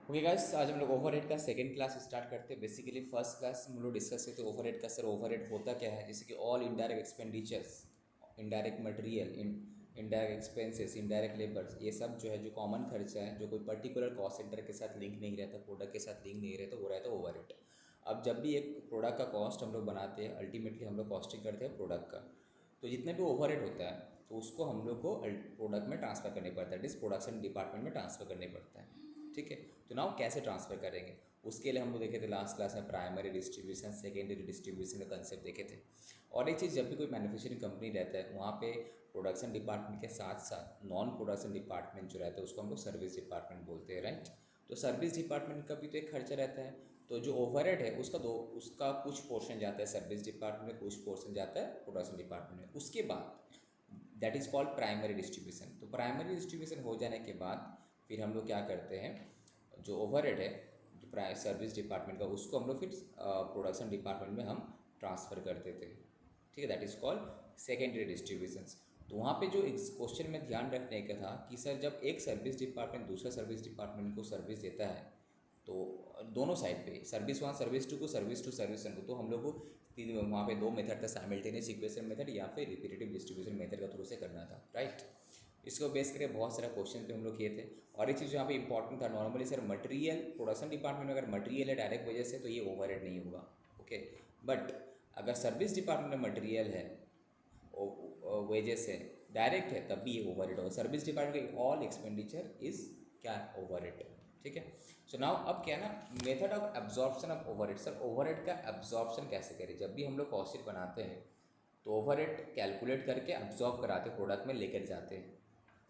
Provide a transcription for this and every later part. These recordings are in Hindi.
ओके गाइस, आज हम लोग ओवरहेड का सेकंड क्लास स्टार्ट करते हैं। बेसिकली फर्स्ट क्लास हम लोग डिस्कस करते हैं ओवरहेड का। सर ओवरहेड होता क्या है? जैसे कि all indirect expenditures, indirect material, indirect expenses, indirect labours, ये सब जो है जो कॉमन खर्चा है, जो कोई पर्टिकुलर कॉस्ट सेंटर के साथ लिंक नहीं रहता, प्रोडक्ट के साथ लिंक नहीं रहता, वो रहता है ओवरहेड। अब जब भी एक प्रोडक्ट का कॉस्ट हम लोग बनाते हैं, अल्टीमेटली हम लोग कॉस्टिंग करते हैं प्रोडक्ट का। तो जितने भी ओवरहेड होता है तो उसको हम लोग को प्रोडक्ट में ट्रांसफ़र करने पड़ता है, डिस प्रोडक्शन डिपार्टमेंट में ट्रांसफ़र करने पड़ता है। ठीक है, तो नाउ कैसे ट्रांसफ़र करेंगे उसके लिए हम लोग देखे थे लास्ट क्लास में प्राइमरी डिस्ट्रीब्यूशन, सेकेंडरी डिस्ट्रीब्यूशन का कंसेप्ट देखे थे। और एक चीज़, जब भी कोई मैन्युफैक्चरिंग कंपनी रहता है वहाँ पे प्रोडक्शन डिपार्टमेंट के साथ साथ नॉन प्रोडक्शन डिपार्टमेंट जो रहता है उसको हम लोग सर्विस डिपार्टमेंट बोलते हैं, राइट। तो सर्विस डिपार्टमेंट का भी तो एक खर्चा रहता है। तो जो ओवरहेड है उसका कुछ पोर्शन जाता है सर्विस डिपार्टमेंट में, कुछ पोर्शन जाता है प्रोडक्शन डिपार्टमेंट में। उसके बाद that is called primary distribution. तो प्राइमरी डिस्ट्रीब्यूशन हो जाने के बाद फिर हम लोग क्या करते हैं, जो ओवरहेड है जो सर्विस डिपार्टमेंट का, उसको हम लोग फिर प्रोडक्शन डिपार्टमेंट में हम ट्रांसफ़र कर देते हैं। ठीक है, that is called secondary distributions. तो वहाँ पे जो इस क्वेश्चन में ध्यान रखने का था कि सर जब एक सर्विस डिपार्टमेंट दूसरा सर्विस डिपार्टमेंट को सर्विस देता है तो दोनों साइड पे सर्विस वन सर्विस टू को, सर्विस टू सर्विस वन को, तो हम लोग को वहाँ पे दो मेथड था, साइमल्टेनियस इक्वेशन मेथड या फिर रिपीटेटिव डिस्ट्रीब्यूशन मेथड का थ्रू से करना था, राइट। इसको बेस करके बहुत सारा क्वेश्चन पे हम लोग किए थे। और एक चीज़ यहाँ पे इंपॉर्टेंट था, normally sir material production department में अगर मटेरियल है डायरेक्ट वजह से तो ये ओवरहेड नहीं होगा, ओके। बट अगर सर्विस डिपार्टमेंट में मटेरियल है, वेजेस है, डायरेक्ट है, तब भी ये ओवरहेड होगा। सर्विस डिपार्टमेंट का ऑल एक्सपेंडिचर इज क्या, ओवरहेड। ठीक है। सो नाउ अब क्या है ना, method of absorption of overhead. Sir overhead का एब्जॉर्प्शन कैसे करें? जब भी हम लोग कॉस्ट शीट बनाते हैं तो ओवरहेड कैलकुलेट करके एब्जॉर्ब कराते प्रोडक्ट में लेकर जाते हैं।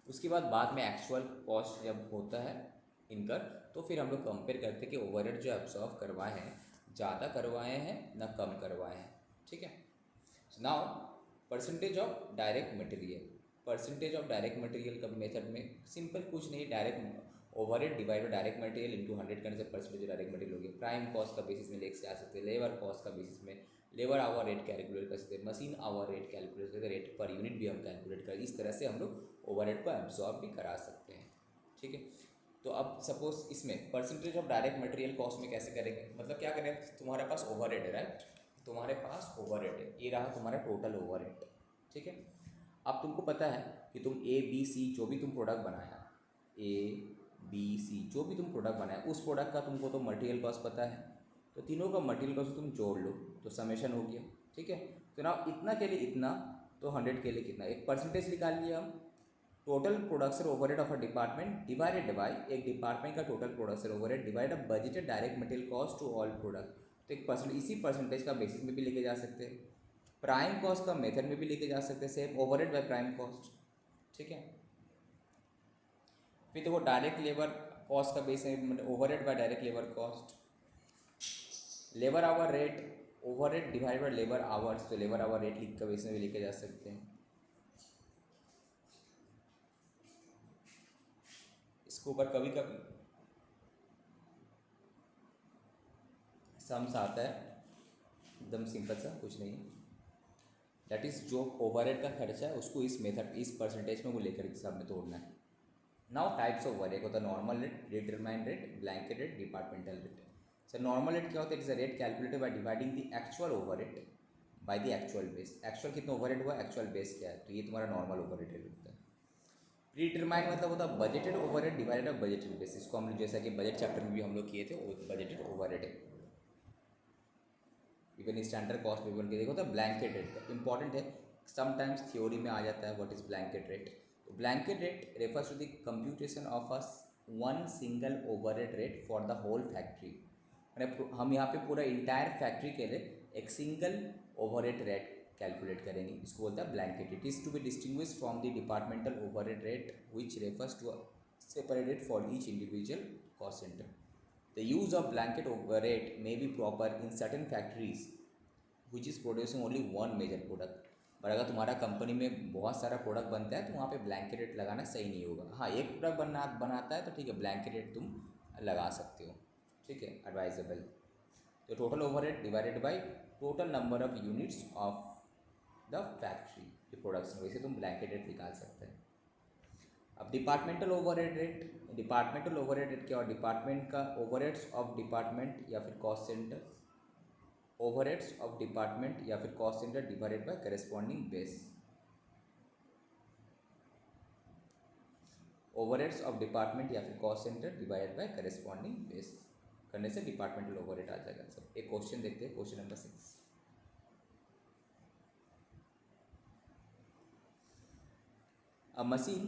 उसके बाद में एक्चुअल कॉस्ट जब होता है इनकर, तो फिर हम लोग कंपेयर करते हैं कि ओवरहेड जो एब्जॉर्ब करवाए हैं ज़्यादा करवाए हैं ना कम करवाए हैं। ठीक है। Now percentage of direct material. Percentage of direct material का मेथड में सिंपल कुछ नहीं, direct overhead divide bye direct material into 100 करने से परसेंटेज डायरेक्ट मटेरियल हो गया। प्राइम कॉस्ट का बेसिस में लेके आ सकते हैं, लेबर कॉस्ट का बेसिस में लेबर आवर रेट कैलकुलेट कर सकते हैं, मशीन आवर रेट कैलकुलेट कर सकते हैं, रेट पर यूनिट भी हम कैलकुलेट कर, इस तरह से हम लोग ओवरहेड को एब्जॉर्ब भी करा सकते हैं। ठीक है। तो अब सपोज इसमें percentage of direct material cost में कैसे करेंगे, मतलब क्या करें, तुम्हारे पास ओवरहेड है, राइट। तुम्हारे पास ओवरहेड है, ये रहा तुम्हारा टोटल ओवरहेड। ठीक है। अब तुमको पता है कि तुम ए बी सी जो भी तुम प्रोडक्ट बनाया, ए बी सी जो भी तुम प्रोडक्ट बनाया, उस प्रोडक्ट का तुमको तो मटेरियल कॉस्ट पता है। तो तीनों का मटेरियल कॉस्ट तुम जोड़ लो तो समेशन हो गया। ठीक है। तो ना इतना के लिए इतना, तो 100 के लिए कितना, एक परसेंटेज निकाल लिया हम। Total production overhead of a department divided by एक डिपार्टमेंट का total production overhead divide a budgeted direct material cost to all product. तो एक परसेंट, इसी परसेंटेज का बेसिस में भी लेके जा सकते हैं, प्राइम कॉस्ट का मेथड में भी लेके जा सकते हैं, same overhead by prime cost. ठीक है। फिर देखो डायरेक्ट लेबर कॉस्ट का बेस है overhead by direct labour cost, labour hour rate overhead divide by labour hours, तो लेबर आवर रेट लिख का बेस में भी लेके जा सकते हैं। इसके ऊपर कभी कभी सम्स आता है, एकदम सिंपल सा, कुछ नहीं। दैट इज़ जो ओवरहेड का खर्चा है उसको इस मेथड, इस परसेंटेज में वो लेकर हिसाब में तोड़ना है। नाउ टाइप्स ऑफ ओवरहेड, एक होता है normal rate, determine rate, blanket rate, departmental rate. Sir normal rate क्या होता है, it's a rate calculated by dividing the actual overhead by the actual base. Actual कितना ओवरहेड हुआ, एक्चुअल बेस क्या है, तो ये तुम्हारा नॉर्मल ओवरहेड रेट होता है। प्रीडिटरमाइन मतलब होता है budgeted overhead divided by budgeted base. इसको हम लोग जैसा कि बजट चैप्टर में भी हम लोग किए थे, वो बजटेड ओवरहेड है। इवन स्टैंडर्ड कॉस्ट पेपर के देखो तो ब्लैंकेट रेट का इंपॉर्टेंट है, समटाइम्स थ्योरी में आ जाता है व्हाट इज ब्लैंकेट रेट। तो blanket rate refers to the computation of a one single overhead rate for the whole factory. मैंने हम यहाँ पे पूरा इंटायर फैक्ट्री के लिए एक सिंगल ओवरहेड रेट कैलकुलेट करेंगे, इसको बोलता है blanket. It is to be distinguish from the departmental overhead rate which refers to separate rate for each individual cost centre. The use of blanket overrate may be proper in certain factories which is producing only one major product। पर अगर तुम्हारा कंपनी में बहुत सारा प्रोडक्ट बनता है तो वहाँ पे ब्लैंकेट रेट लगाना सही नहीं होगा। हाँ, एक प्रोडक्ट बनाता है तो ठीक है, ब्लैंकेट रेट तुम लगा सकते हो, ठीक है, एडवाइजेबल। तो total overhead divided by total number of units of the factory, जो प्रोडक्शन, वैसे तुम ब्लैंकेट रेट निकाल सकते हैं। अब डिपार्टमेंटल ओवरहेड रेट क्या, और डिपार्टमेंट का ओवरहेड्स ऑफ डिपार्टमेंट या फिर cost centre, overheads of department या फिर cost centre divided by corresponding base, overheads of department या फिर cost centre divided by corresponding base करने से डिपार्टमेंटल ओवरहेड आ जाएगा। सब एक क्वेश्चन देखते हैं, question number 6। A machine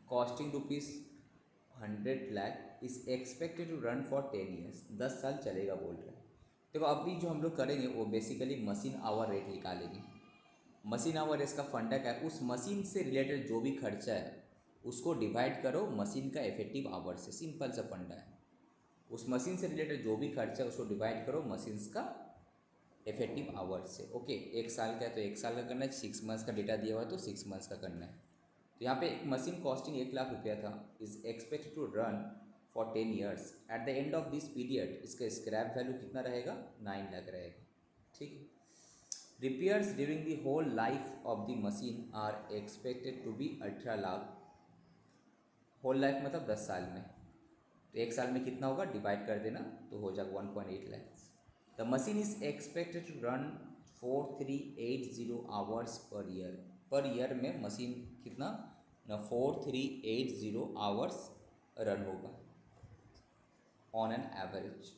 costing ₹100 lakh is expected to run for 10 years, 10 साल चलेगा बोल रहे हैं। देखो अभी जो हम लोग करेंगे वो बेसिकली मशीन आवर रेट निकालेंगे। मशीन आवर रेट का फंडा क्या है, उस मशीन से रिलेटेड जो भी खर्चा है उसको डिवाइड करो मशीन का इफेक्टिव आवर से, सिंपल सा फंडा है। उस मशीन से रिलेटेड जो भी खर्चा है उसको डिवाइड करो मशीन्स का इफेक्टिव आवर से। ओके, एक साल का है तो एक साल का करना है, 6 मंथ्स का डेटा दिया हुआ है तो 6 मंथ्स का करना है। तो यहाँ पे एक मशीन कॉस्टिंग 1 लाख रुपया था, is expected to run for 10 years. At the end of this period इसका स्क्रैप वैल्यू कितना रहेगा, 9 लाख रहेगा। ठीक है। Repairs during the whole life of the machine are expected to be 18 lakh. Whole life मतलब 10 साल में, तो एक साल में कितना होगा डिवाइड कर देना तो हो जाएगा 1.8 lakh. The machine is expected to run 4380 hours per year. Per year में मशीन कितना ना 4380 आवर्स रन होगा on an average.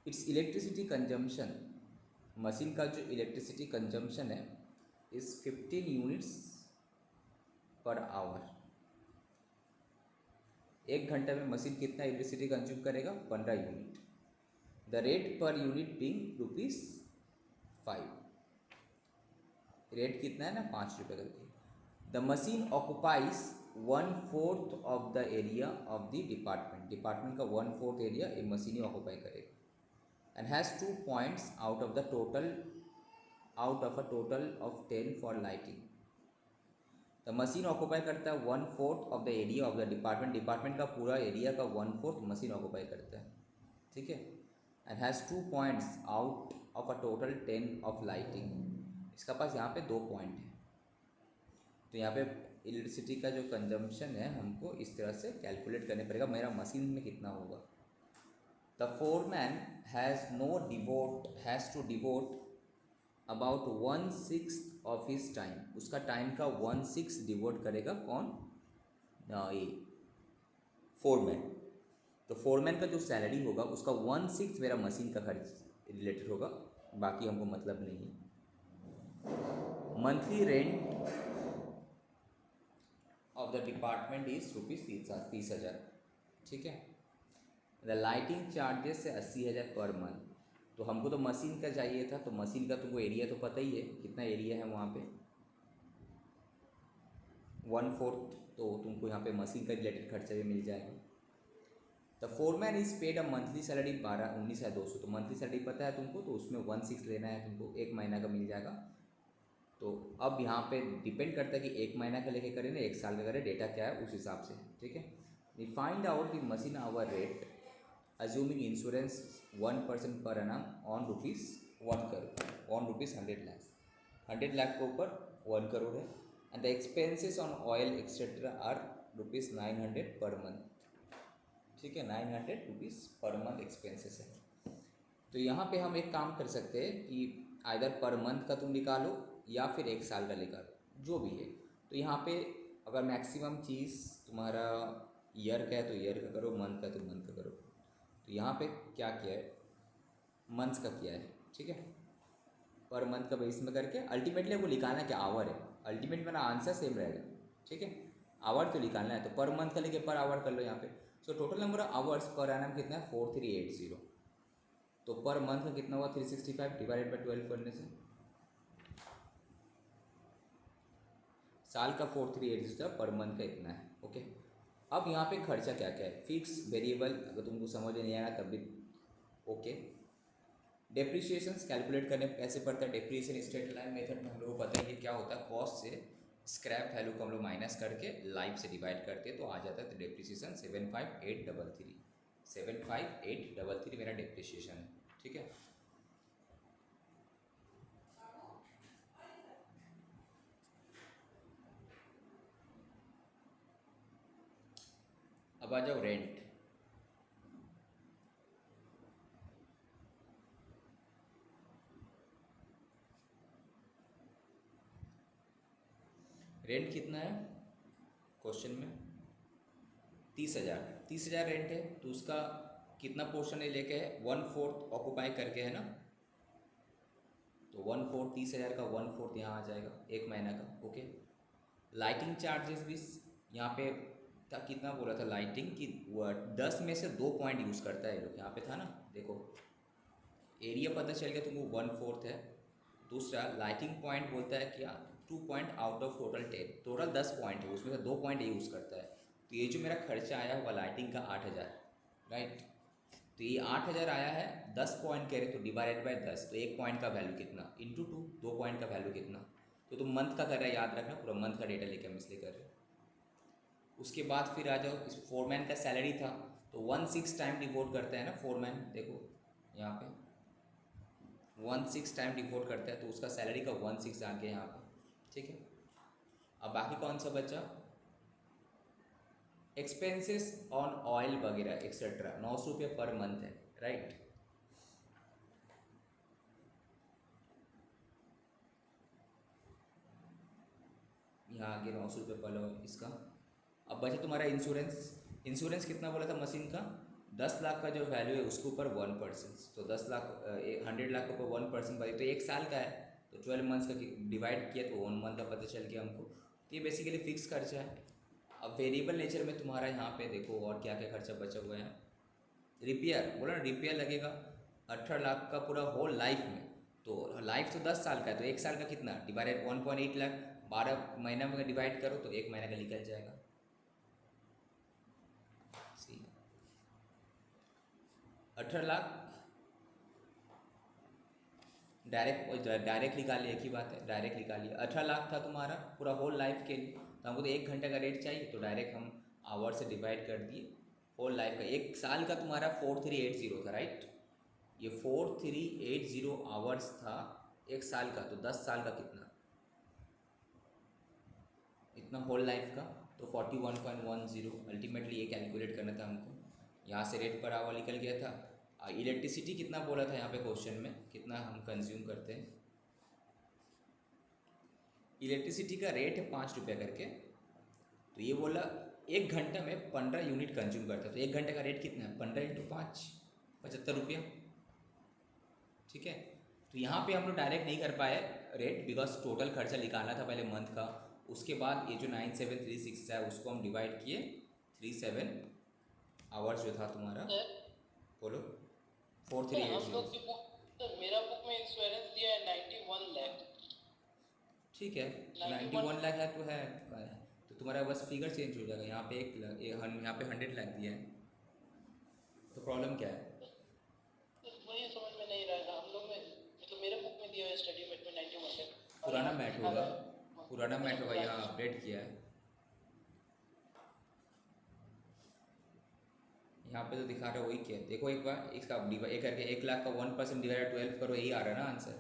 Its electricity consumption, machine का जो इलेक्ट्रिसिटी कंजम्पशन है इस 15 यूनिट्स पर आवर। एक घंटे में मशीन कितना इलेक्ट्रिसिटी कंज्यूम करेगा, 15 unit. The rate per unit being ₹5। Rate कितना है ना, 5 रुपये करके। The machine occupies 1/4 of the area of the department. Department का 1/4 एरिया एक मशीन ही ऑक्युपाई करेगा। And has 2 points out of a total of 10 for lighting. The machine occupy करता है 1/4 of the area of the department. Department का पूरा एरिया का 1/4 मशीन ऑक्युपाई करता है। ठीक है। And has 2 points out of a total 10 of lighting. इसका पास यहाँ पे 2 पॉइंट है, तो यहाँ पे इलेक्ट्रिसिटी का जो कंजम्पशन है हमको इस तरह से कैलकुलेट करने पड़ेगा, मेरा मशीन में कितना होगा। The foreman has to devote about 1/6 of his time. उसका टाइम का 1/6 डिवोट करेगा कौन, ये फोरमैन। तो फोरमैन का जो सैलरी होगा उसका 1/6 मेरा मशीन का खर्च रिलेटेड होगा, बाकी हमको मतलब नहीं है। Monthly rent of the department is ₹30,000। ठीक है। द लाइटिंग चार्जेस है 80,000 पर मंथ। तो हमको तो मशीन का चाहिए था, तो मशीन का तुमको एरिया तो पता ही है कितना एरिया है वहाँ पे, 1/4। तो तुमको यहाँ पे मशीन का रिलेटेड खर्चा भी मिल जाएगा। The foreman is paid a monthly salary 19,200। तो मंथली सैलरी पता है तुमको, तो उसमें 1/6 लेना है तुमको, एक महीना का मिल जाएगा। तो अब यहाँ पे डिपेंड करता है कि एक महीना का लेके करें ना एक साल का करें, डेटा क्या है उस हिसाब से। ठीक है। We find out the machine hour rate assuming insurance 1% per annum on ₹1 crore, on ₹100 lakh. 100 lakh के ऊपर 1 करोड़ है। And the expenses on oil etcetera are ₹900 per month. ठीक है, ₹900 पर मंथ एक्सपेंसेस है। तो यहाँ पे हम एक काम कर सकते हैं कि आइदर पर मंथ का तुम निकालो या फिर एक साल का निकालो, जो भी है। तो यहाँ पे अगर मैक्सिमम चीज़ तुम्हारा ईयर का है तो ईयर का करो, मंथ का तो मंथ का करो। तो यहाँ पे क्या किया है, मंथ्स का किया है। ठीक है, पर मंथ का बेस में करके अल्टीमेटली आपको निकालना क्या आवर है, अल्टीमेट मेरा आंसर सेम रहेगा। ठीक है, आवर तो निकालना है, तो पर मंथ का लेके पर आवर कर लो यहाँ पे। So total number of hours per annum कितना है, 4380। तो पर मंथ का कितना हुआ, 365 डिवाइडेड बाई 12 करने से साल का 4380 पर मंथ का इतना है। ओके, अब यहाँ पे खर्चा क्या क्या है, फिक्स वेरिएबल, अगर तुमको समझ नहीं आया तब भी ओके। डेप्रिसिएशंस कैलकुलेट करने कैसे पड़ता है, डेप्रिसिएशन स्ट्रेट लाइन मेथड में हम लोग को पता है कि क्या होता है, कॉस्ट से स्क्रैप वैल्यू को हम लोग माइनस करके लाइफ से डिवाइड करते हैं तो आ जाता है। तो डेप्रिसिएशन 75833, 75833 मेरा डेप्रिसिएशन है। ठीक है, अब आ जाओ रेंट। रेंट कितना है क्वेश्चन में? 30,000। 30,000 रेंट है तो उसका कितना पोर्शन है लेके है? 1/4 ऑक्यूपाई करके, है ना। तो 1/4 30,000 का 1/4 यहाँ आ जाएगा एक महीना का। ओके। लाइटिंग चार्जेस भी यहाँ पे था, कितना बोला था लाइटिंग की? 10 में से 2 पॉइंट यूज़ करता है ये लोग। यहाँ पे था ना, देखो एरिया पता चल गया तुमको 1/4 है। दूसरा लाइटिंग पॉइंट बोलता है क्या? 2 point out of total 10। Total 10 point है, उसमें से 2 पॉइंट ये यूज़ करता है। तो ये जो मेरा खर्चा आया हुआ लाइटिंग का 8,000, राइट। तो ये 8,000 आया है, 10 पॉइंट कह रहे तो डिवाइडेड बाय 10, तो 1 पॉइंट का वैल्यू कितना? इंटू 2, 2 पॉइंट का वैल्यू कितना? तो तुम मंथ का कर रहे हैं, याद रखना पूरा मंथ का डेटा लेके हम इसलिए कर रहे हैं। उसके बाद फिर आ जाओ, इस फोरमैन का सैलरी था तो 1/6 टाइम डिवोट करता है ना फोरमैन। देखो यहाँ पे 1/6 टाइम डिवोट करता है तो उसका सैलरी का 1/6 आ गया यहाँ पे, ठीक है। अब बाकी कौन सा बचा? एक्सपेंसेस ऑन ऑयल वगैरह एक्सेट्रा, 900 रुपये पर मंथ है, राइट। यहाँ आगे 900 रुपये पर इसका। अब बचा तुम्हारा इंश्योरेंस। इंश्योरेंस कितना बोला था मशीन का? 10 लाख का जो वैल्यू है उसके ऊपर 1%, तो 10 लाख 100 लाख के ऊपर 1% बचे तो 1 साल का है, तो 12 मंथ्स का डिवाइड किया तो 1 मंथ का पता चल गया हमको। तो ये बेसिकली फिक्स खर्चा है। अब वेरिएबल नेचर में तुम्हारा यहाँ पे देखो और क्या क्या खर्चा बचा हुआ है। रिपेयर बोला ना, रिपेयर लगेगा 18 लाख का पूरा होल लाइफ में। तो लाइफ तो 10 साल का है, तो 1 साल का कितना? डिवाइडेड 1.8 लाख, 12 महीना में डिवाइड करो तो 1 महीना का निकल जाएगा। सी 18 लाख डायरेक्ट निकालिए, एक ही बात है, डायरेक्ट निकालिए। 18 लाख था तुम्हारा पूरा होल लाइफ के लिए, तो हमको तो 1 घंटे का रेट चाहिए, तो डायरेक्ट हम आवर से डिवाइड कर दिए होल लाइफ का। 1 साल का तुम्हारा 4380 था, राइट। ये 4380 आवर्स था 1 साल का, तो 10 साल का कितना? इतना होल लाइफ का, तो 41.10। अल्टीमेटली ये कैलकुलेट करना था हमको। यहाँ से रेट पर आवर निकल गया था। इलेक्ट्रिसिटी कितना बोला था यहाँ पे क्वेश्चन में, कितना हम कंज्यूम करते हैं? इलेक्ट्रिसिटी का रेट है 5 रुपये करके, तो ये बोला 1 घंटा में 15 यूनिट कंज्यूम करता है, तो 1 घंटे का रेट कितना है? 15 × 5 75 रुपया, ठीक है। तो यहाँ पे हम लोग डायरेक्ट नहीं कर पाए रेट, बिकॉज टोटल खर्चा निकालना था पहले मंथ का। उसके बाद ये जो 9736 है उसको हम डिवाइड किए 37 आवर्स जो था तुम्हारा, बोलो 4380। मेरा बुक में इंश्योरेंस दिया है 91 लाख। ठीक है, 91 लाख है तो है, तो तुम्हारा बस फिगर चेंज हो जाएगा। यहाँ पे 1 लाख, यहाँ पे 100 लाख दिया है, तो प्रॉब्लम क्या है? वही समझ में नहीं रहा था हम लोग में, मतलब मेरे बुक में दिया है स्टडी मेट में 91 लाख। पुराना मैट होगा, पुराना मैट होगा, यहाँ अपडेट किया है। यहाँ पे तो दिखा रहा है वही क्या, देखो एक बार इसका एक करके 1 लाख का 1% डिवाइड 12 करो, यही आ रहा है ना आंसर।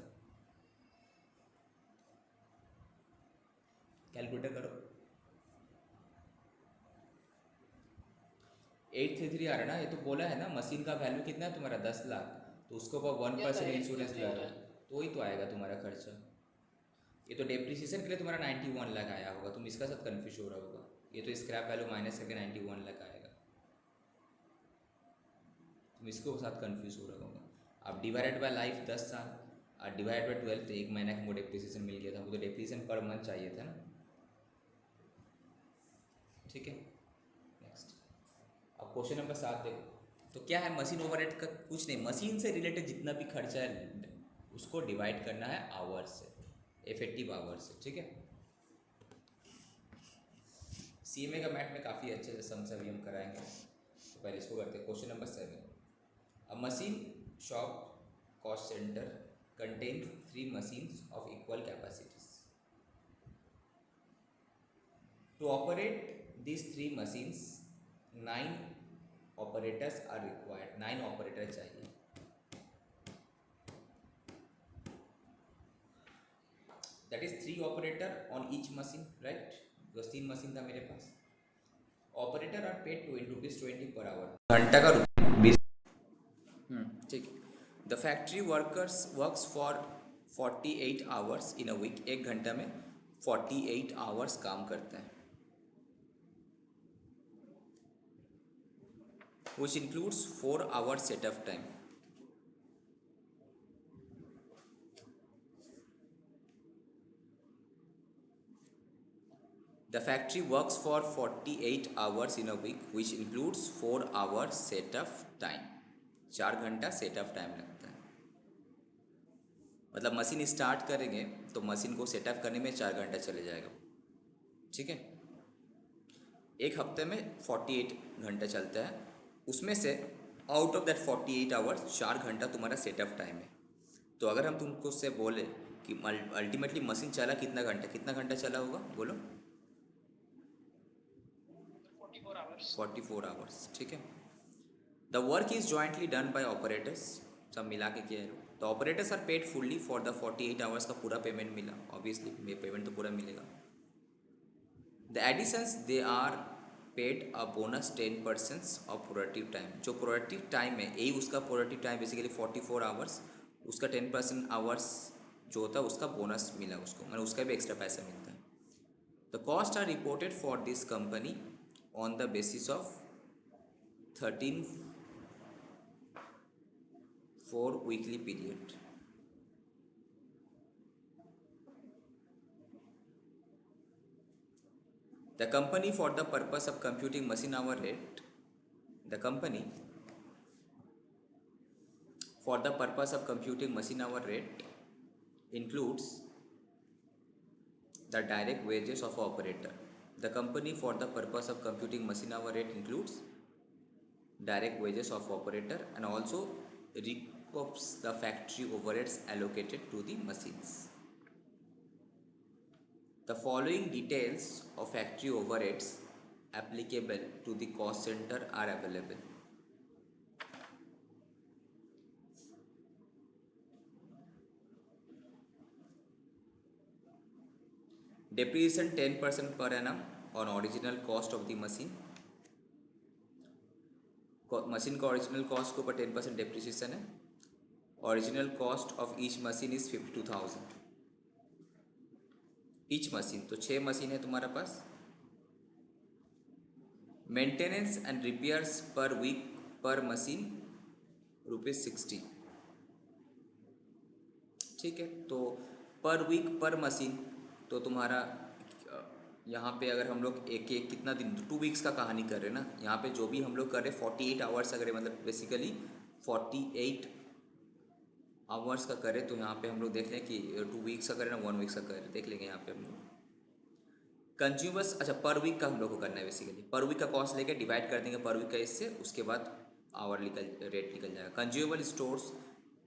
कैलकुलेटर करो, 833 आ रहा है ना। ये तो बोला है ना मशीन का वैल्यू कितना है तुम्हारा? 10 लाख, तो उसके ऊपर 1% इंश्योरेंस लग रहा है, तो वही तो आएगा तुम्हारा खर्चा। ये तो डेप्रिसिएशन के लिए तुम्हारा 91 लाख आया होगा, तुम इसका साथ कन्फ्यूज हो रहा होगा। ये तो स्क्रैप वैल्यू माइनस करके 91 लाख आएगा, तुम इसके साथ कन्फ्यूज हो रहा होगा। अब डिवाइडेड बाय लाइफ 10 साल और डिवाइड बाय 12, तो 1 महीना का हमको डेप्रिसिएशन मिल गया था। हमको तो डेप्रिसिएशन पर मंथ चाहिए था ना, ठीक है। नेक्स्ट, अब क्वेश्चन नंबर 7 देखो। तो क्या है मशीन ओवरहेड का? कुछ नहीं, मशीन से रिलेटेड जितना भी खर्चा है उसको डिवाइड करना है आवर्स से, इफेक्टिव आवर्स से, ठीक है। सीएमए का मैथ में काफ़ी अच्छे से सम अभी हम कराएंगे, तो पहले इसको करते हैं। Question number 7, a machine shop cost centre contains 3 machines of equal capacities. To operate these 3 machines, 9 operators are required. 9 operator चाहिए। That is 3 operator on each machine, right? because 3 machine था मेरे पास। Operator are paid ₹20 per hour, घंटा का 20। ठीक है। The factory works for 48 hours in a week, एक घंटा में 48 आवर्स काम करता है, which includes 4 hours setup time. The factory works for 48 hours in a week, which includes 4 hours setup time. 4 घंटा सेटअप टाइम लगता है। मतलब मशीन स्टार्ट करेंगे तो मशीन को सेटअप करने में 4 घंटा चले जाएगा। ठीक है। एक हफ्ते में 48 घंटा चलता है, उसमें से आउट ऑफ दैट 48 आवर्स 4 घंटा तुम्हारा सेटअप टाइम है। तो अगर हम तुमको उससे बोले कि अल्टीमेटली मशीन चला कितना घंटा चला होगा, बोलो। 44 आवर्स। ठीक है। The work is jointly done by operators, सब मिला के किया है। The operators are paid fully for the 48 hours का पूरा पेमेंट मिला, ऑब्वियसली पेमेंट तो पूरा मिलेगा। The additions they are paid a bonus 10% of productive time. जो प्रोडक्टिव टाइम है, यही उसका प्रोडक्टिव टाइम बेसिकली 44 आवर्स, उसका 10% आवर्स जो होता है उसका बोनस मिला उसको, मतलब उसका भी एक्स्ट्रा पैसा मिलता है। The cost are reported for this company on the basis of 13/4 weekly period. The company for the purpose of computing machine hour rate, the company for the purpose of computing machine hour rate includes the direct wages of operator. The company for the purpose of computing machine hour rate includes direct wages of operator and also recoups the factory overheads allocated to the machines. The following details of factory overheads applicable to the cost center are available. Depreciation 10% per annum on original cost of the machine. Machine का ओरिजिनल कॉस्ट के ऊपर 10% डेप्रिसिएशन है। Original cost of each machine is 52,000 each machine, तो 6 मशीन है तुम्हारा पास। Maintenance and repairs per week per machine ₹60। ठीक है। तो पर वीक पर मशीन, तो तुम्हारा यहाँ पे अगर हम लोग एक कितना दिन 2 वीक्स का कहानी कर रहे हैं ना, यहाँ पे जो भी हम लोग कर रहे 48 आवर्स अगर, मतलब बेसिकली 48 आवर्स का करें, तो यहाँ पे हम लोग देख लें कि 2 वीक्स का करें ना 1 वीक्स का करें, देख लेंगे यहाँ पे हम लोग कंज्यूमर्स। अच्छा, पर वीक का हम लोग को करना है बेसिकली, पर वीक का कॉस्ट लेके डिवाइड कर देंगे पर वीक का इससे, उसके बाद आवर रेट निकल जाएगा। Consumable stores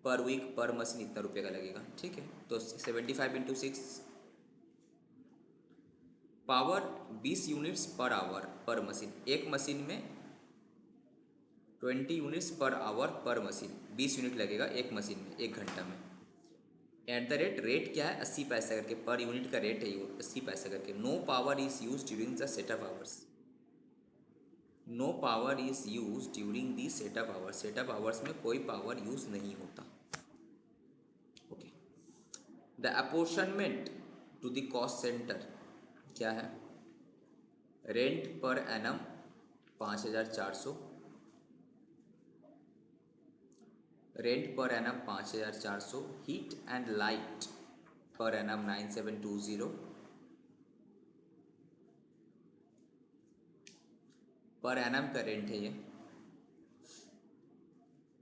per week per machine इतना रुपये का लगेगा। ठीक है। तो 75 × 6, पावर 20 यूनिट्स पर आवर पर मशीन, एक मशीन में 20 यूनिट्स पर आवर पर मशीन, 20 यूनिट लगेगा एक मशीन में एक घंटा में। एट द रेट क्या है 80 पैसा करके, पर यूनिट का रेट है 80 पैसा करके। No power is use during the setup hours, no power is use during the setup hours, setup hours में कोई पावर यूज नहीं होता। Okay. The apportionment to the cost centre क्या है, rent per annum 5,400, rent per annum 5,400, heat and light per annum 9,720, per annum का रेंट है ये।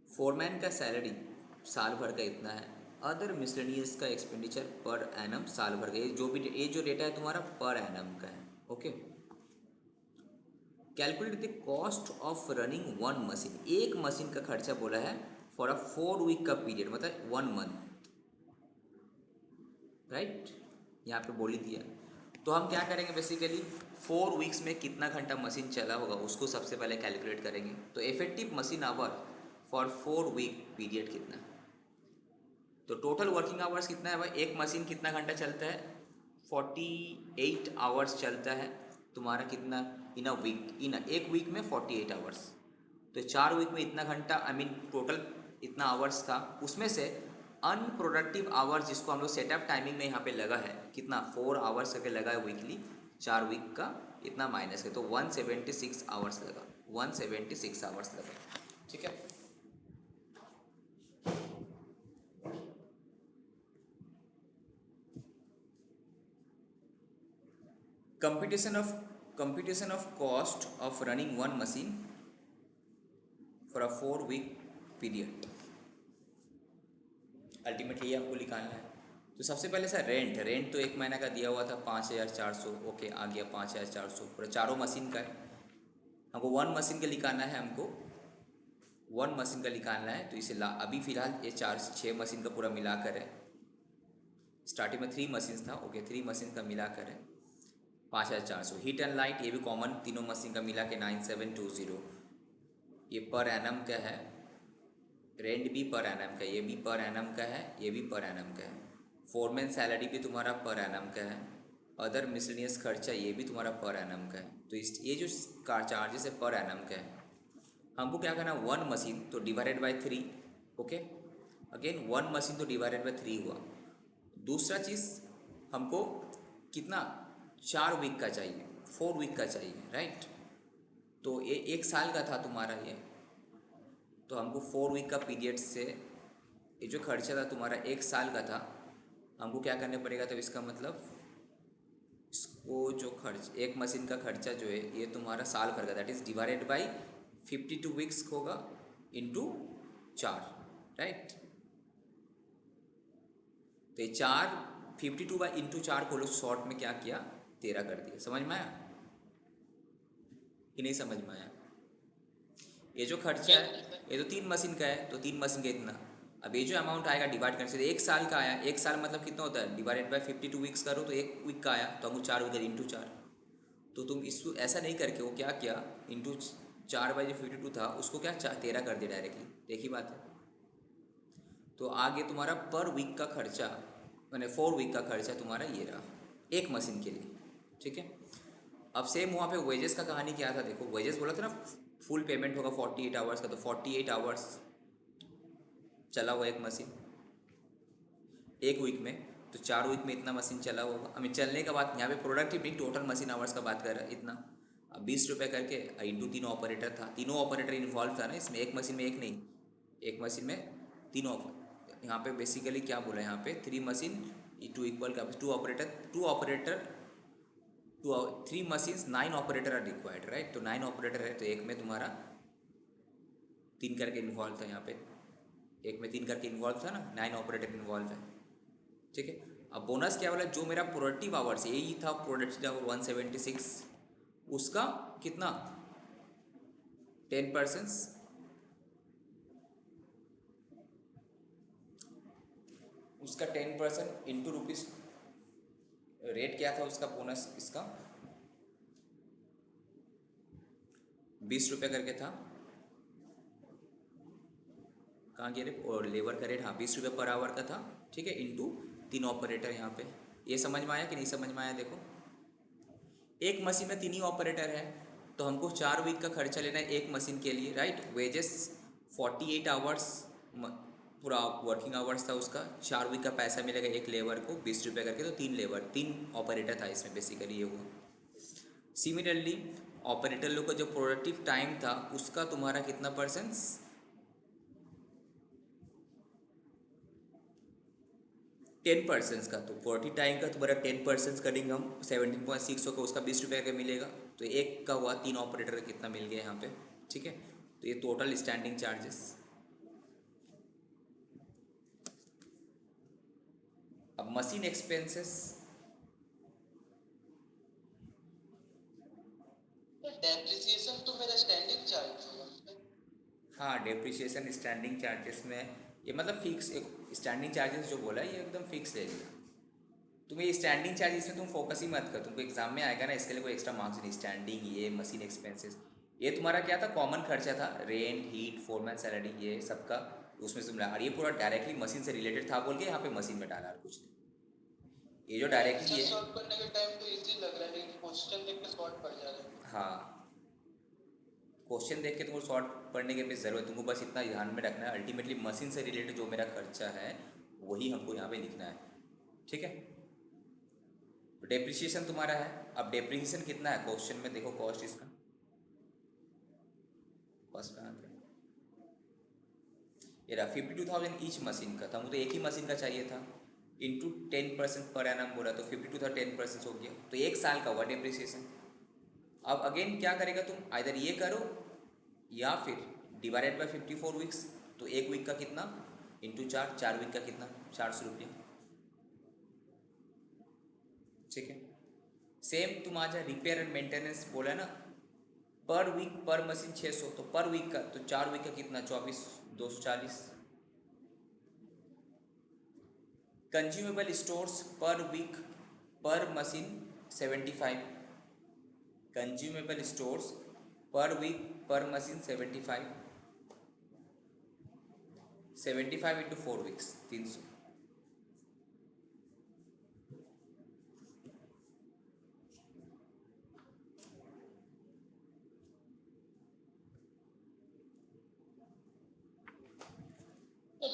फोरमैन का सैलरी साल भर का इतना है। अदर मिसलेनियस का एक्सपेंडिचर पर एनम साल भर का, ये जो डेटा है तुम्हारा पर एनम का है। Okay. Calculate the cost of running one machine, एक मशीन का खर्चा बोला है फॉर अ 4 वीक का पीरियड, मतलब 1 मंथ, राइट, यहाँ पे बोल ही दिया। तो हम क्या करेंगे बेसिकली 4 वीक्स में कितना घंटा मशीन चला होगा उसको सबसे पहले कैलकुलेट करेंगे। तो effective machine hour for 4 week period कितना है, तो टोटल वर्किंग आवर्स कितना है भाई, एक मशीन कितना घंटा चलता है 48 आवर्स चलता है तुम्हारा, कितना इन अ वीक, एक वीक में 48 आवर्स। तो 4 वीक में इतना घंटा, आई मीन टोटल इतना आवर्स था, उसमें से अनप्रोडक्टिव आवर्स जिसको हम लोग सेटअप टाइमिंग में यहाँ पे लगा है कितना 4 आवर्स करके लगा है वीकली, 4 वीक का इतना माइनस है, तो 176 आवर्स लगा, 176 आवर्स लगा। ठीक है, computation of cost of running one machine for a 4 week period, ultimately ये हमको निकालना है। तो सबसे पहले सर रेंट तो एक महीना का दिया हुआ था 5400, ओके आ गया 5400, पूरा चारों मशीन का है। हमको वन मशीन का निकालना है, हमको वन मशीन का निकालना है, तो इसे अभी फ़िलहाल ये 6 मशीन का पूरा मिलाकर है। स्टार्टिंग में 3 मशीन था, ओके 3 मशीन का मिलाकर है 5400। हीट एंड लाइट ये भी कॉमन तीनों मशीन का मिला के 9720, ये पर एनम का है। रेंट भी पर एनम का, ये भी पर एनम का है, ये भी पर एनम का है। फोरमैन सैलरी भी तुम्हारा पर एनम का है। अदर मिसलेनियस खर्चा ये भी तुम्हारा पर एनम का है। तो इस ये जो चार्जेस है पर एनम का है। हमको क्या करना, वन मशीन तो divided by 3, okay again one machine तो डिवाइडेड बाय 3 हुआ। दूसरा चीज़ हमको कितना 4 वीक का चाहिए, 4 वीक का चाहिए, राइट। तो ये 1 साल का था तुम्हारा ये, तो हमको 4 वीक का पीरियड से ये जो खर्चा था तुम्हारा 1 साल का था, हमको क्या करने पड़ेगा, तो इसका मतलब इसको जो खर्च एक मशीन का खर्चा जो है ये तुम्हारा साल भर का, that is divided by 52 weeks होगा इंटू 4, राइट। तो ये 52 बाई इंटू 4 को लोग शॉर्ट में क्या किया 13 कर दिया। समझ में आया कि नहीं समझ में आया? ये जो खर्चा है ये तो 3 मशीन का है, तो 3 मशीन का इतना। अब ये जो अमाउंट आएगा डिवाइड करने से 1 साल का आया, 1 साल मतलब कितना होता है, डिवाइडेड बाय 52 वीक्स करो तो 1 वीक का आया, तो हमको 4 वीक इंटू 4। तो तुम इसको ऐसा नहीं करके वो क्या किया, इंटू 4 बाई जो 52 था उसको क्या 13 कर दिया डायरेक्टली, देखी बात है। तो आगे तुम्हारा पर वीक का खर्चा मैंने 4 वीक का खर्चा तुम्हारा ये रहा एक मशीन के लिए, ठीक है। अब सेम वहाँ पे वेजेस का कहानी क्या था, देखो वेजेस बोला था ना फुल पेमेंट होगा 48 आवर्स का, तो 48 आवर्स चला हुआ एक मशीन एक वीक में, तो 4 वीक में इतना मशीन चला होगा। हमें चलने का बात यहाँ पे प्रोडक्टिव नहीं, टोटल मशीन आवर्स का बात कर रहा है इतना। अब 20 रुपये करके इंटू 3 ऑपरेटर था, तीनों ऑपरेटर इन्वॉल्व था ना इसमें, एक मशीन में एक नहीं, एक मशीन में तीनों। यहाँ पे बेसिकली क्या बोला, यहाँ पे 3 मशीन टू इक्वल का 3 machines 9 operator are required, right. तो 9 ऑपरेटर है, तो एक में तुम्हारा 3 करके इन्वॉल्व था, यहाँ पे एक में 3 करके इन्वॉल्व था ना, 9 ऑपरेटर इन्वॉल्व है, ठीक है। अब बोनस क्या बोला, जो मेरा प्रोडक्टिव आवर्स यही था, प्रोडक्टिव आवर 176, उसका कितना 10%, उसका 10% इंटू रुपीज़ रेट क्या था उसका बोनस, इसका 20 रुपये करके था। कहाँ गया रे, और लेबर का रेट, हाँ 20 रुपये पर आवर का था, ठीक है, इंटू 3 ऑपरेटर यहाँ पे। ये समझ में आया कि नहीं समझ में आया? देखो एक मशीन में 3 ही ऑपरेटर है, तो हमको 4 वीक का खर्चा लेना है एक मशीन के लिए, राइट। वेजेस 48 आवर्स पूरा वर्किंग आवर्स था उसका, 4 वीक का पैसा मिलेगा एक लेबर को 20 रुपये करके, तो 3 ऑपरेटर था इसमें, बेसिकली ये हुआ। सिमिलरली ऑपरेटर लोग का जो प्रोडक्टिव टाइम था उसका तुम्हारा कितना परसेंट, 10% का, तो 40 टाइम का तुम्हारा 10% करेंगे हम 17.6 होगा, उसका 20 रुपये का मिलेगा, तो एक का हुआ 3 ऑपरेटर का कितना मिल गया यहाँ पे, ठीक है। तो ये टोटल स्टैंडिंग चार्जेस। अब मशीन एक्सपेंसेस, डेप्रिसिएशन तो मेरा स्टैंडिंग चार्ज होगा। हाँ डेप्रिसिएशन स्टैंडिंग चार्जेस में, ये मतलब फिक्स, एक स्टैंडिंग चार्जेस जो बोला ये एकदम फिक्स ले लिया। तुम्हें ये स्टैंडिंग चार्जेस में तुम फोकस ही मत कर, तुमको एग्जाम में आएगा ना, इसके लिए कोई एक्स्ट्रा मार्क्स नहीं। स्टैंडिंग ये मशीन एक्सपेंसेस ये तुम्हारा क्या था, कॉमन खर्चा था, रेंट हीट फोरमैन सैलरी ये सबका उसमें तुम, और ये पूरा डायरेक्टली मशीन से रिलेटेड था बोल के यहाँ पे मशीन में डाला और कुछ नहीं। ये जो डायरेक्टली आंसर है, सॉल्व करने के टाइम तो इजी लग रहा है, लेकिन क्वेश्चन देख के शॉर्ट पड़ जा रहा है। हाँ, क्वेश्चन देख के तुमको शॉर्ट पढ़ने की भी ज़रूरत है, तुमको बस इतना ध्यान में रखना है अल्टीमेटली मशीन से रिलेटेड जो मेरा खर्चा है वही हमको यहाँ पे लिखना है, ठीक है। डेप्रिसिएशन तुम्हारा है, अब डेप्रिसिएशन कितना है क्वेश्चन में देखो, कॉस्ट इसका फर्स्ट कहाँ पे ये रहा 52,000 ईच मशीन का था, मुझे तो एक ही मशीन का चाहिए था, इंटू 10% पर एनम बोला तो 52 था, 10% हो गया, तो एक साल का हुआ डेप्रिसिएशन। अब अगेन क्या करेगा तुम, आइदर ये करो या फिर डिवाइडेड बाय 54 वीक्स, तो एक वीक का कितना इंटू 4, 4 वीक का कितना 400 रुपया, ठीक है। सेम तुम आ जाए रिपेयर एंड मेंटेनेंस बोला ना, पर वीक पर मशीन 600, तो पर वीक का तो 4 वीक का कितना 24, 240। Consumable stores per week per machine 75, consumable stores per week per machine 75, 75 into 4 weeks 300।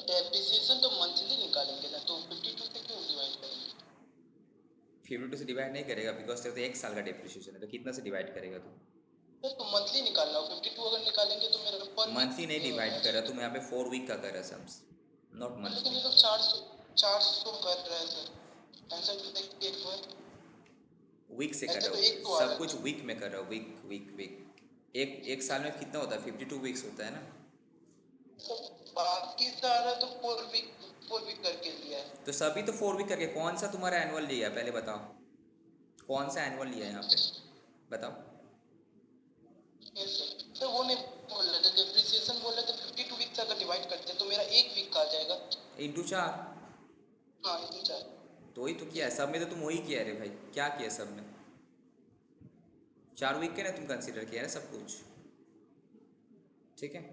Depreciation तो मंथली निकालेंगे ना, तो 52 से क्यों डिवाइड करेंगे? 52 से डिवाइड नहीं करेगा बिकॉज तेरे तो एक साल का डेप्रिसिएशन है, तो कितना से डिवाइड करेगा तू, तो मंथली निकालना हो, 52 अगर निकालेंगे तो मेरा पर मंथली नहीं डिवाइड कर रहा वीक। तुम, यहाँ पे 4 वीक का कर रहा सम्स, नॉट लेकिन मंथली। ये लोग 400 कर रहे हैं सर, आंसर तो देख के एक बार। वीक से कर ऐसे रहा तो एक हूँ, तो आ सब रहा कुछ था। वीक में कर रहा हूँ, वीक वीक वीक। एक साल में कितना होता है 52 वीक्स होता है ना, तो बाकी सारा तो 4 वीक करके लिया है। तो सभी तो 4 वीक करके, कौन सा तुम्हारा एनुअल लिया है पहले बताओ, कौन सा एनुअल लिया है यहाँ पे बताओ। यस सर, सर वो नहीं बोल रहे थे, डिप्रिसिएशन बोल रहे थे 52 वीक से अगर डिवाइड करते हैं तो मेरा एक वीक का आ जाएगा। इंटू 4, हाँ ये चार। तो वही तो किया है सब में, तो तुम वही किया है रे भाई, क्या किया सब में, 4 वीक के ना तुम कंसिडर किया है सब कुछ, ठीक है।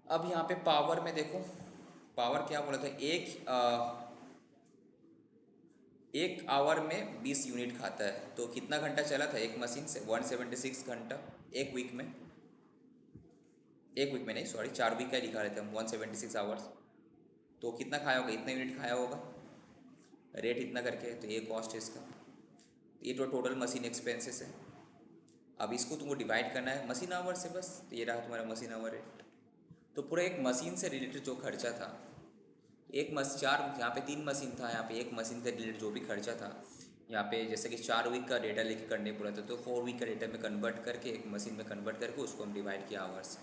अब यहाँ पे पावर में देखो, पावर क्या बोला था, एक आवर में 20 यूनिट खाता है, तो कितना घंटा चला था एक मशीन से 176 घंटा एक वीक में, एक वीक में नहीं सॉरी 4 वीक का ही लिखा रहता है हम, 176 आवर्स, तो कितना खाया होगा, इतना यूनिट खाया होगा, रेट इतना करके, तो ये कॉस्ट है इसका, ये तो टोटल मशीन एक्सपेंसेस है। अब इसको तुमको डिवाइड करना है मशीन आवर से बस, तो ये रहा तुम्हारा मशीन आवर रेट। तो पूरा एक मशीन से रिलेटेड जो खर्चा था, चार यहाँ पे 3 मशीन था, यहाँ पे एक मशीन से रिलेटेड जो भी खर्चा था, यहाँ पे जैसे कि 4 वीक का डेटा लेके करने पड़ा था, तो 4 वीक का डेटा में कन्वर्ट करके एक मशीन में कन्वर्ट करके उसको हम डिवाइड किया आवर्स से।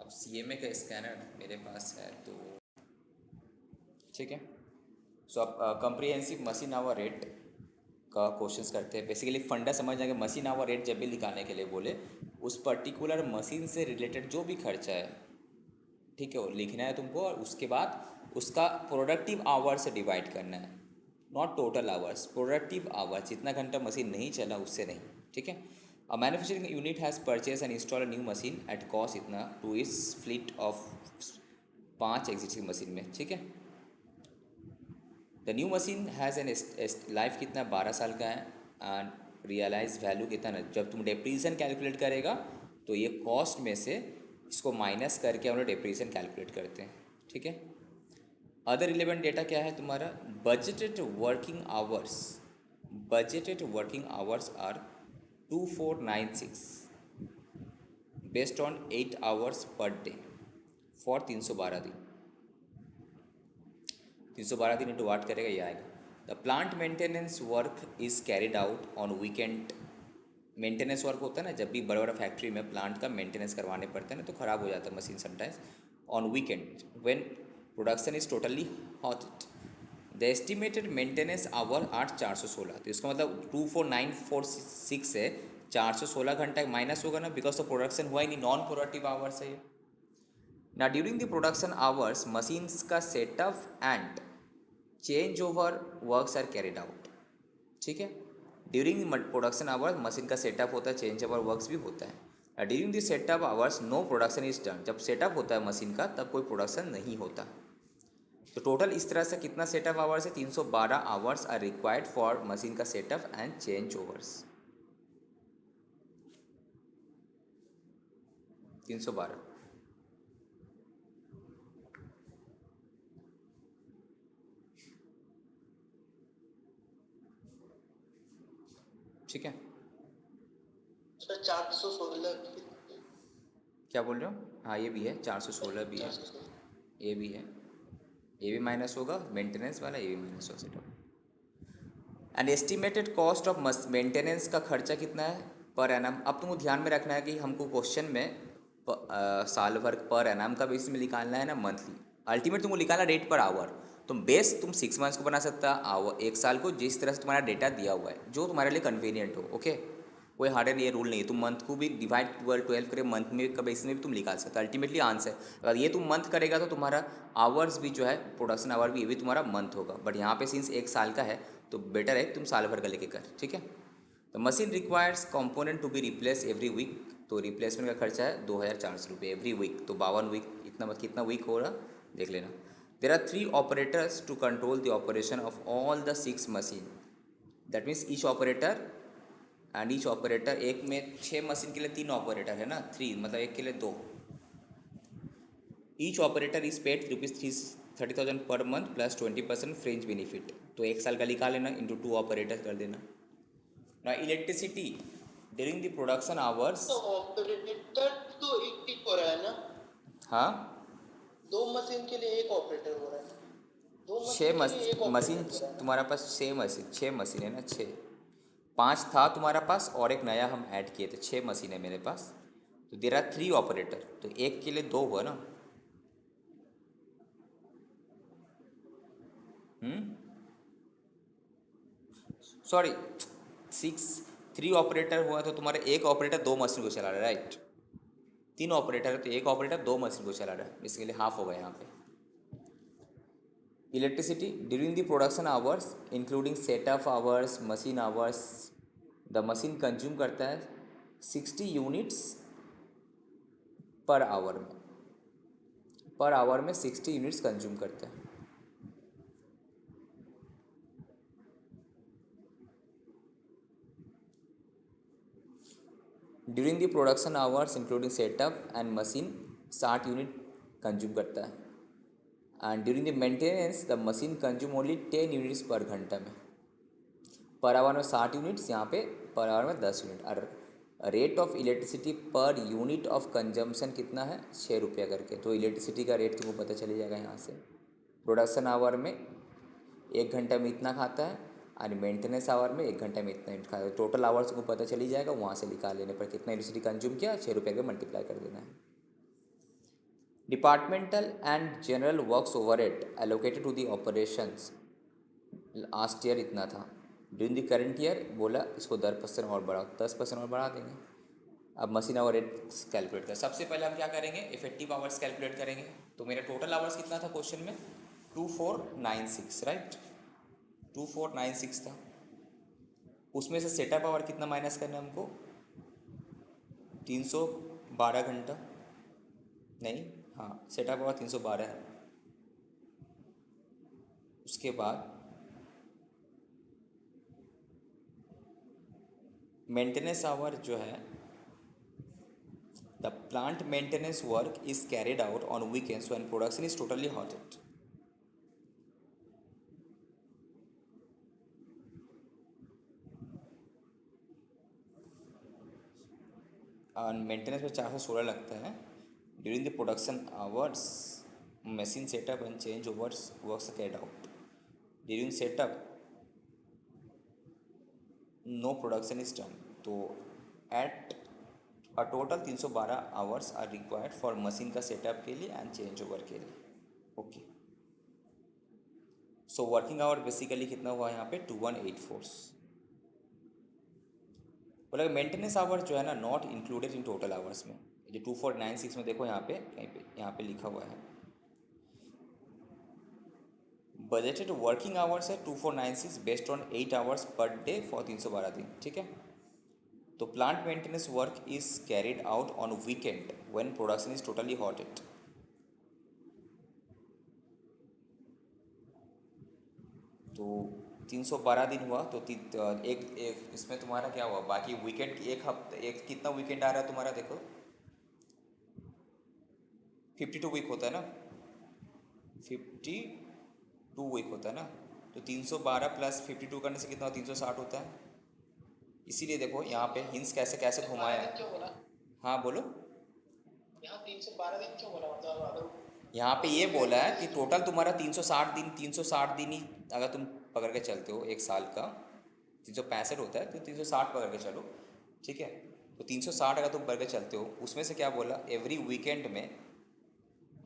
अब CMA का स्कैनर मेरे पास है तो ठीक है। सो अब कंप्रिहेंसिव मशीन आवर रेट का क्वेश्चंस करते हैं। बेसिकली फंडा समझना कि मशीन आवर रेट जब भी निकालने के लिए बोले, उस पर्टिकुलर मशीन से रिलेटेड जो भी खर्चा है, ठीक है, वो लिखना है तुमको, और उसके बाद उसका प्रोडक्टिव आवर से डिवाइड करना है, not total hours, productive hours, जितना घंटा मशीन नहीं चला उससे नहीं, ठीक है। A manufacturing unit has purchase and install a new machine at cost इतना टू इस फ्लीट ऑफ 5 एग्जिस्टिंग मशीन में, ठीक है। The new machine has an life कितना 12 साल का है, एंड रियलाइज वैल्यू कितना ना, जब तुम डेप्रीसिएशन कैलकुलेट करेगा तो ये कॉस्ट में से इसको माइनस करके हम लोग डेप्रीसिएशन कैलकुलेट करते हैं, ठीक है। अदर रिलेवेंट डेटा क्या है तुम्हारा, budgeted working hours, budgeted working hours are 2496 based on 8 hours per day for 312 दिन, 312 दिन इंटू वाट करेगा ये आएगा। The plant maintenance work is carried out on weekend, maintenance work होता है ना, जब भी बड़ा बड़ा फैक्ट्री में प्लांट का मेंटेनेंस करवाने पड़ते हैं ना, तो ख़राब हो जाता है machine sometimes, on weekend when production is totally halted. The estimated maintenance hour 416, तो इसका मतलब 24946 है, 416 घंटा माइनस होगा ना, बिकॉज तो प्रोडक्शन हुआ ही नहीं, नॉन प्रोडक्टिव आवर्स है ये ना। During the production hours machines का setup and change over works are carried out, ठीक है। ड्यूरिंग प्रोडक्शन आवर्स मशीन का सेटअप होता है, चेंज ओवर वर्क्स भी होता है, during the setup hours no production is done. जब सेटअप होता है मशीन का तब कोई प्रोडक्शन नहीं होता। तो टोटल इस तरह से कितना सेटअप आवर्स है, 312 hours are required for machine का सेटअप एंड चेंज ओवर्स। 312। ठीक है, सर 416 क्या बोल रहे हो? हाँ ये भी है, 416 भी है, 416 ये भी है, ये भी माइनस होगा मेंटेनेंस वाला, ये भी माइनस होगा setup. And estimated cost of maintenance का खर्चा कितना है पर एनम। अब तुमको ध्यान में रखना है कि हमको क्वेश्चन में साल भर पर एनम का बेस में निकालना है ना मंथली। अल्टीमेट तुमको निकालना रेट पर आवर। तुम बेस तुम 6 मंथ्स को बना सकता, आवर 1 साल को, जिस तरह से तुम्हारा डेटा दिया हुआ है जो तुम्हारे लिए कन्वीनियंट हो। ओके, कोई हार्ड एंड ये रूल नहीं है। तुम मंथ को भी डिवाइड 12 करे मंथ में का बेसिस में भी तुम निकाल सकते हो। अल्टीमेटली आंसर अगर ये तुम मंथ करेगा तो तुम्हारा आवर्स भी जो है प्रोडक्शन आवर भी ये भी तुम्हारा मंथ होगा। बट यहाँ पे सिंस 1 साल का है तो बेटर है तुम साल भर का लेके कर। ठीक है, तो machine requires component to be replace every week. तो रिप्लेसमेंट का खर्चा है 2400 रुपये एवरी वीक। तो 52 वीक इतना कितना वीक हो रहा देख लेना। There are 3 operators to control the operation of all the 6 machine. That means each operator and each operator, एक में 6 मशीन के लिए 3 ऑपरेटर है ना, 3 मतलब एक के लिए 2। Each operator is paid ₹30,000 per month plus 20% French benefit. तो 1 साल का निकाल लेना, इंटू 2 ऑपरेटर कर देना। ना electricity during the production hours. तो ऑपरेटर तो एक हो रहा है ना, हाँ, 2 मशीन के लिए एक ऑपरेटर हो रहा है, दो छः मशीन के लिए एक मशीन ऑपरेटर हो रहा है ना। तुम्हारा पास 6 मशीन है ना, 6। 5 था तुम्हारा पास और एक नया हम ऐड किए थे, 6 मशीन है मेरे पास। तो देर आर 3 ऑपरेटर, तो एक के लिए 2 हुआ ना। सॉरी, 6, 3 ऑपरेटर हुआ तो तुम्हारा एक ऑपरेटर 2 मशीन को चला रहा है, राइट। 3 ऑपरेटर है तो एक ऑपरेटर 2 मशीन को चला रहा है, इसके लिए हाफ होगा यहाँ पे। Electricity during the production hours including setup hours machine hours, the machine consume करता है 60 यूनिट्स पर आवर में। पर आवर में 60 यूनिट्स कंज्यूम करता है। During the production hours including setup and machine 60 unit consume करता है। And during the maintenance the machine consume only 10 units पर घंटा में। पर आवर में 60 यूनिट्स, यहाँ पे पर आवर में 10 यूनिट। और rate of electricity per unit of consumption कितना है, 6 रुपया करके। तो इलेक्ट्रिसिटी का रेट तुमको पता चली जाएगा यहाँ से। प्रोडक्शन आवर में 1 घंटा में इतना खाता है और मेंटेनेंस आवर में 1 घंटा में इतना यूनिट खाता है। टोटल आवर्स को पता चली जाएगा, वहाँ से निकाल लेने पर कितना इलेक्ट्रिसिटी कंज्यूम किया 6 रुपये का मल्टीप्लाई कर देना है। Departmental and general works overhead allocated to the operations last year इतना था। ड्यूरिंग द करंट ईयर बोला इसको 10% और बढ़ाओ, 10% और बढ़ा देंगे। अब मशीन आवर रेट कैलकुलेट कर, सबसे पहले हम क्या करेंगे, इफेक्टिव आवर्स कैलकुलेट करेंगे। तो मेरा टोटल आवर्स कितना था क्वेश्चन में, 2496, राइट। 2496 था। उसमें से सेटअप आवर कितना माइनस करना है हमको, 312 घंटा। नहीं, हाँ सेटअप आवर 312 है। उसके बाद मेंटेनेंस आवर जो है, the plant maintenance work is carried out on weekends when production is totally halted। और मेंटेनेंस में 416 लगता है। During the production hours machine setup and change overs works carried out. During setup no production is done. तो at a total 312 hours are required for machine का सेटअप के लिए एंड चेंज ओवर के लिए। Okay, so working hour basically कितना हुआ यहाँ पे 2184। बोला मेंटेनेंस आवर जो है ना not included in total hours में। जो 2496 में देखो यहाँ पे कहीं पे यहाँ पे लिखा हुआ है, बजटेड वर्किंग आवर्स है 2496 based on 8 hours per day for 312 दिन। ठीक है, तो plant maintenance work is carried out on weekend when production is totally halted. तो 312 दिन हुआ तो एक इसमें तुम्हारा क्या हुआ, बाकी वीकेंड एक हफ्ते, एक कितना वीकेंड आ रहा है तुम्हारा, देखो 52 वीक होता है ना, 52 वीक होता है ना। तो 312 प्लस 52 करने से कितना 360 होता है। इसीलिए देखो यहाँ पे हिंस कैसे कैसे घुमाया 12 दिन है। क्यों बोला? हाँ बोलो। यहाँ 312 दिन क्यों बोला? मतलब अगर यहाँ पे ये वीकेंड बोला है कि बेसिस पे। टोटल तुम्हारा 360 दिन ही अगर तुम पकड़ के चलते हो एक साल का, 365 होता है तो 360 पकड़ के चलो, ठीक है। तो 360 अगर तुम पकड़ के चलते हो, उसमें से क्या बोला, एवरी वीकेंड में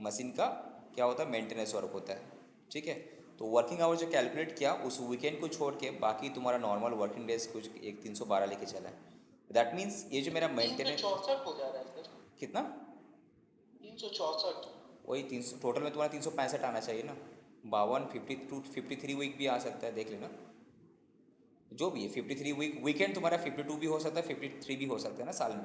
मशीन का क्या होता है, मेंटेनेंस वर्क होता है, ठीक है। तो वर्किंग आवर जो कैलकुलेट किया उस वीकेंड को छोड़ के बाकी तुम्हारा नॉर्मल वर्किंग डेज कुछ एक 312 लेके चला है। दैट मीन्स ये जो मेरा तीन सौ मेंटेनेंस चौसठ हो जा रहा है सर। कितना, 364। वही 300 टोटल में तुम्हारा 365 आना चाहिए ना। 53 वीक भी आ सकता है, देख लेना जो भी है। 53 वीक, वीकेंड तुम्हारा 52 भी हो सकता है, 53 भी हो सकता है ना साल में,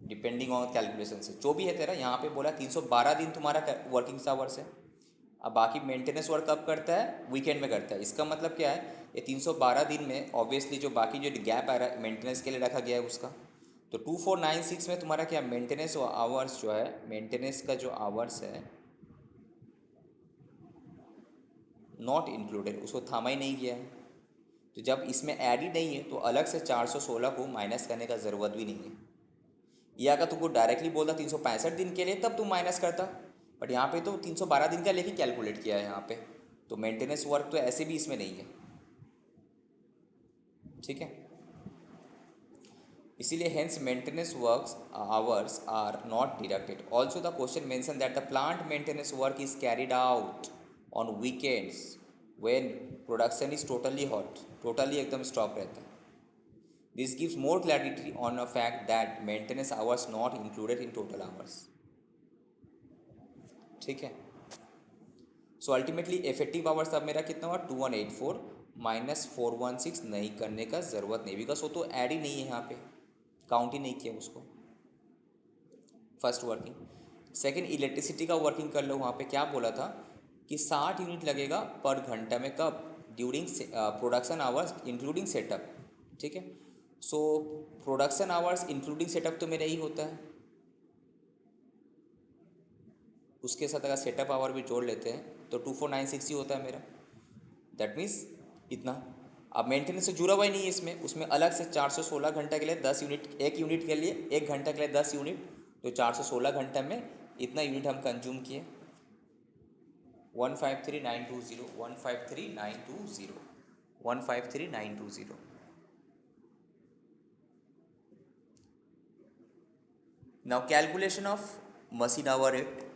डिपेंडिंग ऑन कैलकुलेशन से जो भी है तेरा। यहाँ पे बोला 312 दिन तुम्हारा वर्किंग आवर्स है। अब बाकी मेंटेनेंस वर्क कब करता है, वीकेंड में करता है। इसका मतलब क्या है, ये 312 दिन में ऑब्वियसली जो बाकी जो गैप आ रहा है मेंटेनेंस के लिए रखा गया है उसका। तो 2496 में तुम्हारा क्या मेंटेनेंस आवर्स जो है, मेंटेनेंस का जो आवर्स है नॉट इंक्लूडेड, उसको थामा ही नहीं गया है। तो जब इसमें ऐड ही नहीं है तो अलग से 416 को माइनस करने का ज़रूरत भी नहीं है। या अगर तुमको डायरेक्टली बोलता 365 दिन के लिए तब तुम माइनस करता, बट यहाँ पे तो 312 दिन का लेके कैलकुलेट किया है यहाँ पे। तो मेंटेनेंस वर्क तो ऐसे भी इसमें नहीं है, ठीक है। इसीलिए hence maintenance works hours are not deducted. Also the question mention that the plant maintenance work is carried out on weekends when production is totally halt, totally एकदम स्टॉप रहता है। This gives more clarity on a fact that maintenance hours not included in total hours, ठीक है। सो अल्टीमेटली इफेक्टिव आवर्स अब मेरा कितना हुआ 2184 माइनस 416, नहीं करने का ज़रूरत नहीं, बिकॉज वो तो ऐड ही नहीं है यहाँ पे, काउंट ही नहीं किया उसको। First working. सेकंड इलेक्ट्रिसिटी का वर्किंग कर लो, वहाँ पे क्या बोला था कि 60 यूनिट लगेगा पर घंटा में, कब, during production hours including setup, ठीक है। So production hours including setup तो मेरा ही होता है, उसके साथ अगर सेटअप आवर भी जोड़ लेते हैं तो 2496 ही होता है मेरा। दैट मीन्स इतना। अब मेंटेनेंस से जुड़ा हुआ ही नहीं है इसमें, उसमें अलग से 416 घंटा के लिए 10 यूनिट, एक यूनिट के लिए एक घंटा के लिए 10 यूनिट, तो 416 घंटे में इतना यूनिट हम कंज्यूम किए। 153920, 153920, 153920। Now calculation of machine hour rate.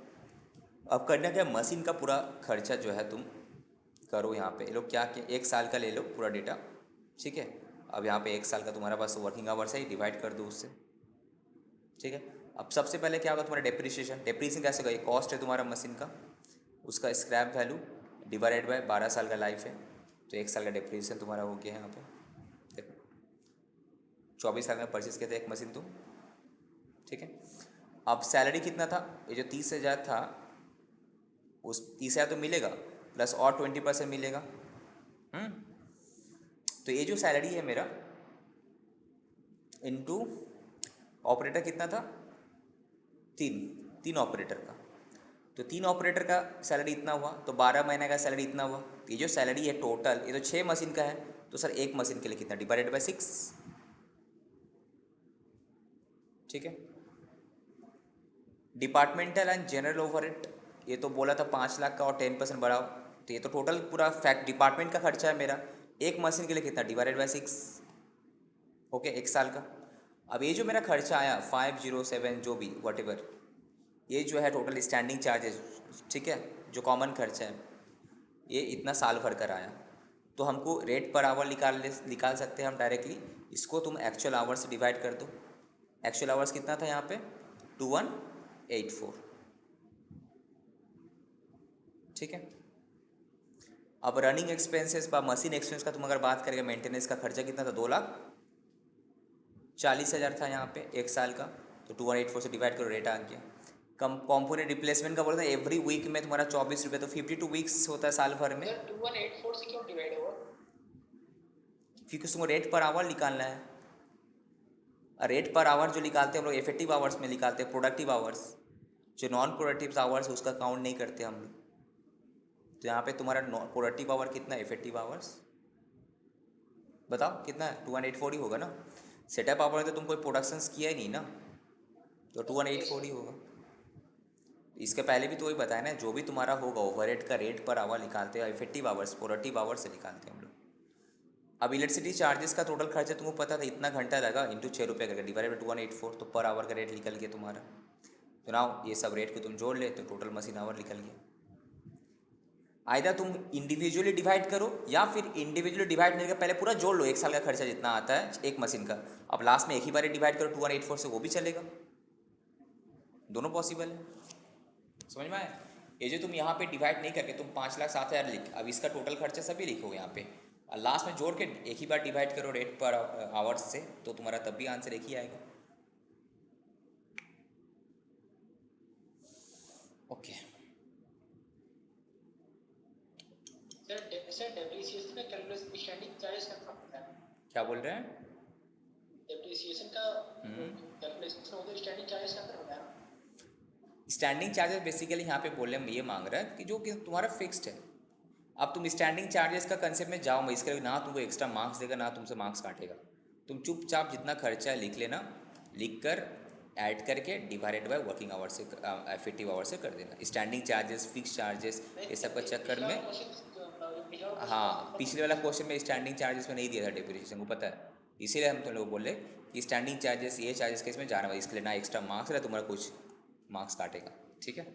अब करना क्या, मशीन का पूरा खर्चा जो है तुम करो। यहाँ पे लोग क्या कि एक साल का ले लो पूरा डेटा, ठीक है। अब यहाँ पे एक साल का तुम्हारे पास वर्किंग आवर्स है, डिवाइड कर दो उससे, ठीक है। अब सबसे पहले क्या होगा, तुम्हारा डेप्रिसिएशन। डेप्रिसिएशन कैसे होगा, ये कॉस्ट है तुम्हारा मशीन का, उसका स्क्रैप वैल्यू डिवाइडेड बाय 12 साल का लाइफ है, तो एक साल का डेप्रिसिएशन तुम्हारा हो गया यहाँ पे। देखो 24 साल में परचेज किया था एक मशीन तुम, ठीक है। अब सैलरी कितना था, ये जो 30,000 था, उस 30,000 तो मिलेगा प्लस और 20% मिलेगा। तो ये जो सैलरी है मेरा इनटू ऑपरेटर कितना था, तीन ऑपरेटर का, तो 3 ऑपरेटर का सैलरी इतना हुआ, तो 12 महीने का सैलरी इतना हुआ। तो ये जो सैलरी है टोटल, ये तो 6 मशीन का है, तो सर एक मशीन के लिए कितना, डिवाइडेड बाय 6, ठीक है। डिपार्टमेंटल एंड जनरल ओवरहेड, ये तो बोला था 5 लाख का और 10% बढ़ाओ, तो ये तो टोटल पूरा फैक्ट डिपार्टमेंट का खर्चा है मेरा, एक मशीन के लिए कितना, डिवाइडेड बाय 6, ओके, एक साल का। अब ये जो मेरा खर्चा आया 507 जो भी वट एवर, ये जो है टोटल स्टैंडिंग चार्जेस, ठीक है, जो कॉमन खर्चा है, ये इतना साल भर कर आया। तो हमको रेट पर आवर निकाल सकते हैं हम डायरेक्टली। इसको तुम एक्चुअल आवर्स से डिवाइड कर दो। एक्चुअल आवर्स कितना था यहाँ पे 2184, ठीक है। अब रनिंग एक्सपेंसेस पर मशीन एक्सपेंस का तुम अगर बात करेंगे, मेंटेनेंस का खर्चा कितना था 2 लाख 40,000 था यहाँ पे 1 साल का, तो 284 से डिवाइड करो, रेट आ गया। कम कॉम्पोनेंट रिप्लेसमेंट का बोला था एवरी वीक में तुम्हारा 24 रुपये, तो 52 वीक्स होता है साल भर में। सर 2184 से क्यों डिवाइड हुआ? क्योंकि उसको रेट पर आवर निकालना है। रेट पर आवर जो निकालते हैं हम लोग इफेक्टिव आवर्स में निकालते हैं, प्रोडक्टिव आवर्स। जो नॉन प्रोडक्टिव आवर्स उसका काउंट नहीं करते हम लोग। तो यहाँ पे तुम्हारा प्रोडक्टिव आवर कितना है, इफेक्टिव आवर्स बताओ कितना है, 2184 ही होगा ना। सेटअप आवर में तो तुम कोई प्रोडक्शंस किया ही नहीं ना, तो 2184 ही होगा। इसके पहले भी तो वही बताया ना, जो भी तुम्हारा होगा ओवरहेड का रेट पर आवर निकालते हैं, इफेक्टिव आवर्स प्रोडक्टिव आवर से निकालते हैं हम लोग। अब इलेक्ट्रिसिटी चार्जेस का टोटल खर्चा तुमको पता था, इतना घंटा लगा इंटू 6 रुपये करके डिवाइड बाई 2184, तो पर आवर का रेट निकल गया तुम्हारा। तो ना ये सब रेट को तुम जोड़ ले तो टोटल मशीन आवर निकल गया। आइदर तुम इंडिविजुअली डिवाइड करो या फिर इंडिविजुअली डिवाइड करने के पहले पूरा जोड़ लो 1 साल का खर्चा जितना आता है एक मशीन का, अब लास्ट में एक ही बार डिवाइड करो 2184 से, वो भी चलेगा। दोनों पॉसिबल है, समझ में आया। ये जो तुम यहाँ पे डिवाइड नहीं करके तुम 5,07,000 लिख, अब इसका टोटल खर्चा सभी लिखोगे यहाँ पे, और लास्ट में जोड़ के एक ही बार डिवाइड करो रेट पर आवर्स से, तो तुम्हारा तब भी आंसर एक ही आएगा। ओके सर डेप्रिसिएशन का कैलकुलेशन स्टैंडिंग चार्जेस का होता है। क्या बोल रहे हैं? डेप्रिसिएशन का कैलकुलेशन होता है स्टैंडिंग चार्जेस का अंदर होता है। स्टैंडिंग चार्जेस बेसिकली यहाँ पे बोलने में ये मांग रहा है कि जो कि तुम्हारा फिक्स्ड है। अब तुम स्टैंडिंग चार्जेस का कंसेप्ट में जाओ, मैं इसके लिए ना तुमको एक्स्ट्रा मार्क्स देगा ना तुमसे मार्क्स काटेगा। तुम चुपचाप जितना खर्चा है लिख लेना, लिख कर ऐड करके डिवाइडेड बाय वर्किंग आवर से इफेक्टिव आवर से कर देना। स्टैंडिंग चार्जेस फिक्स चार्जेस ये सब का चक्कर में, हाँ पिछले वाला क्वेश्चन में स्टैंडिंग चार्जेस में नहीं दिया था डेप्रिसिएशन को, पता है। इसीलिए हम तुम लोग बोले कि स्टैंडिंग चार्जेस ये चार्जेस केस में जाना है, इसके लिए ना एक्स्ट्रा मार्क्स रहा तुम्हारा कुछ मार्क्स काटेगा, ठीक है।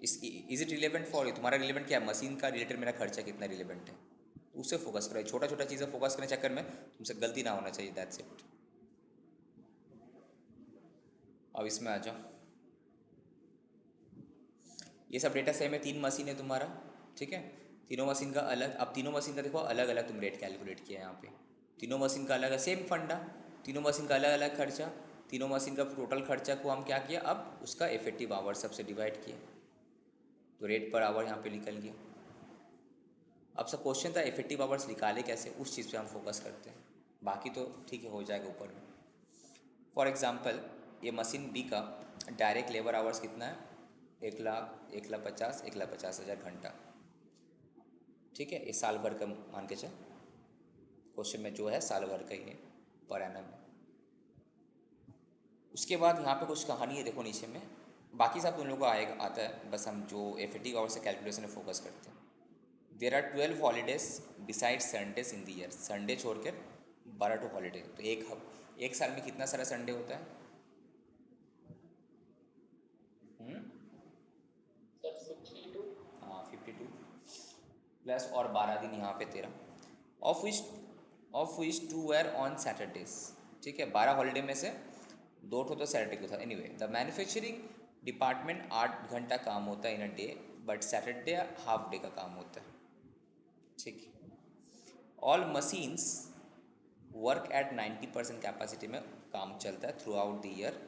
इस is it relevant for you, तुम्हारा रिलेवेंट क्या है, मशीन का रिलेटेड मेरा खर्चा कितना रिलेवेंट है, उससे फोकस करो। छोटा छोटा चीज़ें फोकस करने चक्कर में तुमसे गलती ना होना चाहिए, दैट्स इट। अब इसमें आ जाओ, ये सब डेटा सेम है, 3 मशीन है तुम्हारा, ठीक है। तीनों मशीन का अलग, अब तीनों मशीन का देखो अलग अलग तुम रेट कैलकुलेट किया है यहाँ पे। तीनों मशीन का अलग है, सेम फंडा, तीनों मशीन का अलग अलग खर्चा, तीनों मशीन का टोटल खर्चा को हम क्या किया, अब उसका इफेक्टिव आवर सबसे डिवाइड किया, तो रेट पर आवर यहाँ पे निकल गया। अब सब क्वेश्चन था इफेक्टिव आवर्स निकाले कैसे, उस चीज़ पे हम फोकस करते हैं, बाकी तो ठीक है हो जाएगा ऊपर में। फॉर एग्जांपल ये मशीन बी का डायरेक्ट लेबर आवर्स कितना है, 1,50,000 घंटा, ठीक है। ये साल भर का मान के चल, क्वेश्चन में जो है साल भर का ही है पर एनम में। उसके बाद यहाँ पे कुछ कहानी है देखो नीचे में, बाकी सब तुम लोगों को आएगा आता है, बस हम जो इफेक्टिव आवर्स से कैलकुलेशन में फोकस करते हैं। There are 12 holidays besides Sundays in the year, Sunday छोड़कर 12 हॉलीडे, तो एक साल में कितना सारा संडे होता है? सर 52। हाँ 52 प्लस और 12 दिन यहाँ पे तेरा, of which 2 were on Saturdays, ठीक है। 12 हॉलीडे में से 2 तो सैटरडे को था। एनीवे द मैन्युफैक्चरिंग डिपार्टमेंट 8 घंटा काम होता है in a day, but Saturday half day का काम होता है, ठीक है। All machines work at 90% capacity में काम चलता है throughout the year,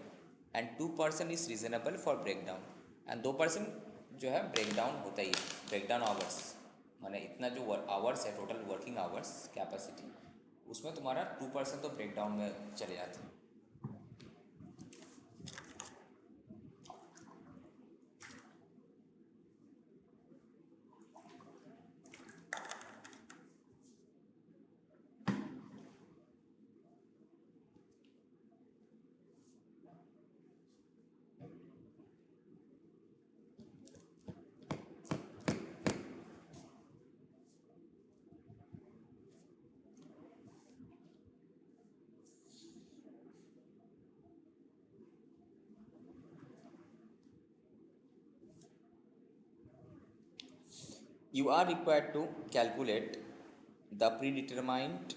and 2% is reasonable for break down, and 2% जो है ब्रेक डाउन होता ही है। ब्रेक डाउन आवर्स माने इतना जो आवर्स है टोटल वर्किंग आवर्स कैपेसिटी, उसमें तुम्हारा 2% तो ब्रेक डाउन में चले जाते हैं। You are required to calculate the predetermined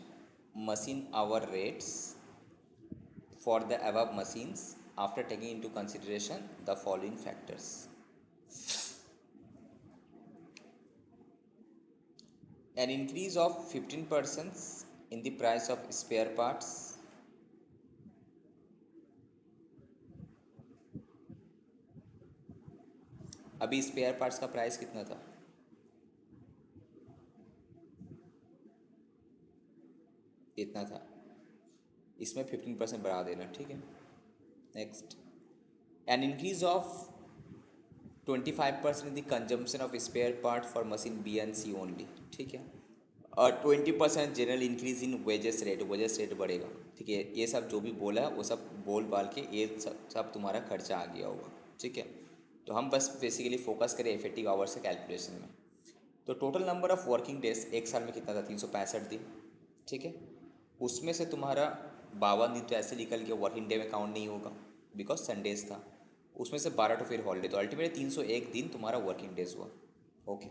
machine hour rates for the above machines after taking into consideration the following factors. An increase of 15% in the price of spare parts, अभी स्पेयर पार्ट्स का प्राइस कितना था? इतना था। इसमें 15% बढ़ा देना, ठीक है। Next, an increase of 25% in the consumption of spare part for machine B and C only, ठीक है। और 20% general increase in wages rate बढ़ेगा, ठीक है। ये सब जो भी बोला है वो सब बोल बाल के ये सब तुम्हारा खर्चा आ गया होगा, ठीक है। तो हम बस बेसिकली फोकस करें इफेक्टिव आवर्स के कैलकुलेशन में। तो total number of working days एक साल में कितना था? 365 दिन, ठीक है। उसमें से तुम्हारा 52 दिन तो ऐसे निकल के वर्किंग डे में काउंट नहीं होगा बिकॉज संडेज था। उसमें से 12 तो फिर हॉलीडे, तो अल्टीमेटली 301 दिन तुम्हारा वर्किंग डेज हुआ, ओके।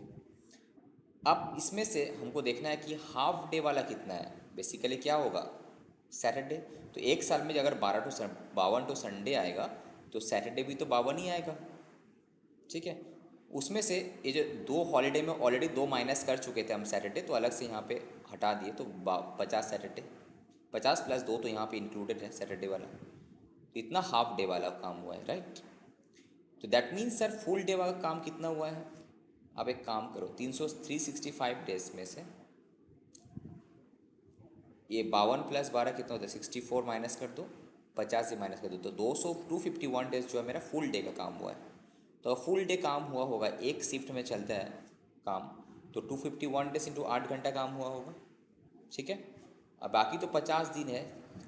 अब इसमें से हमको देखना है कि हाफ डे वाला कितना है। बेसिकली क्या होगा, सैटरडे। तो एक साल में अगर 52 संडे आएगा तो सैटरडे भी तो 52 ही आएगा, ठीक है। उसमें से ये जो दो हॉलीडे में ऑलरेडी दो माइनस कर चुके थे हम सैटरडे, तो अलग से यहाँ पे हटा दिए, तो 50 सैटरडे, 50 प्लस 2 तो यहाँ पे इंक्लूडेड है सैटरडे वाला। तो इतना हाफ डे वाला काम हुआ है, राइट। तो that means sir full day वाला काम कितना हुआ है? आप एक काम करो, 365 डेज में से ये 52 प्लस 12 कितना होता है? 64 माइनस कर दो, 50 से माइनस कर दो, तो 251 डेज जो है मेरा फुल डे का काम हुआ है। तो फुल डे काम हुआ होगा, एक शिफ्ट में चलता है काम, तो 251 डेज इंटू 8 घंटा काम हुआ होगा, ठीक है। अब बाकी तो 50 दिन है,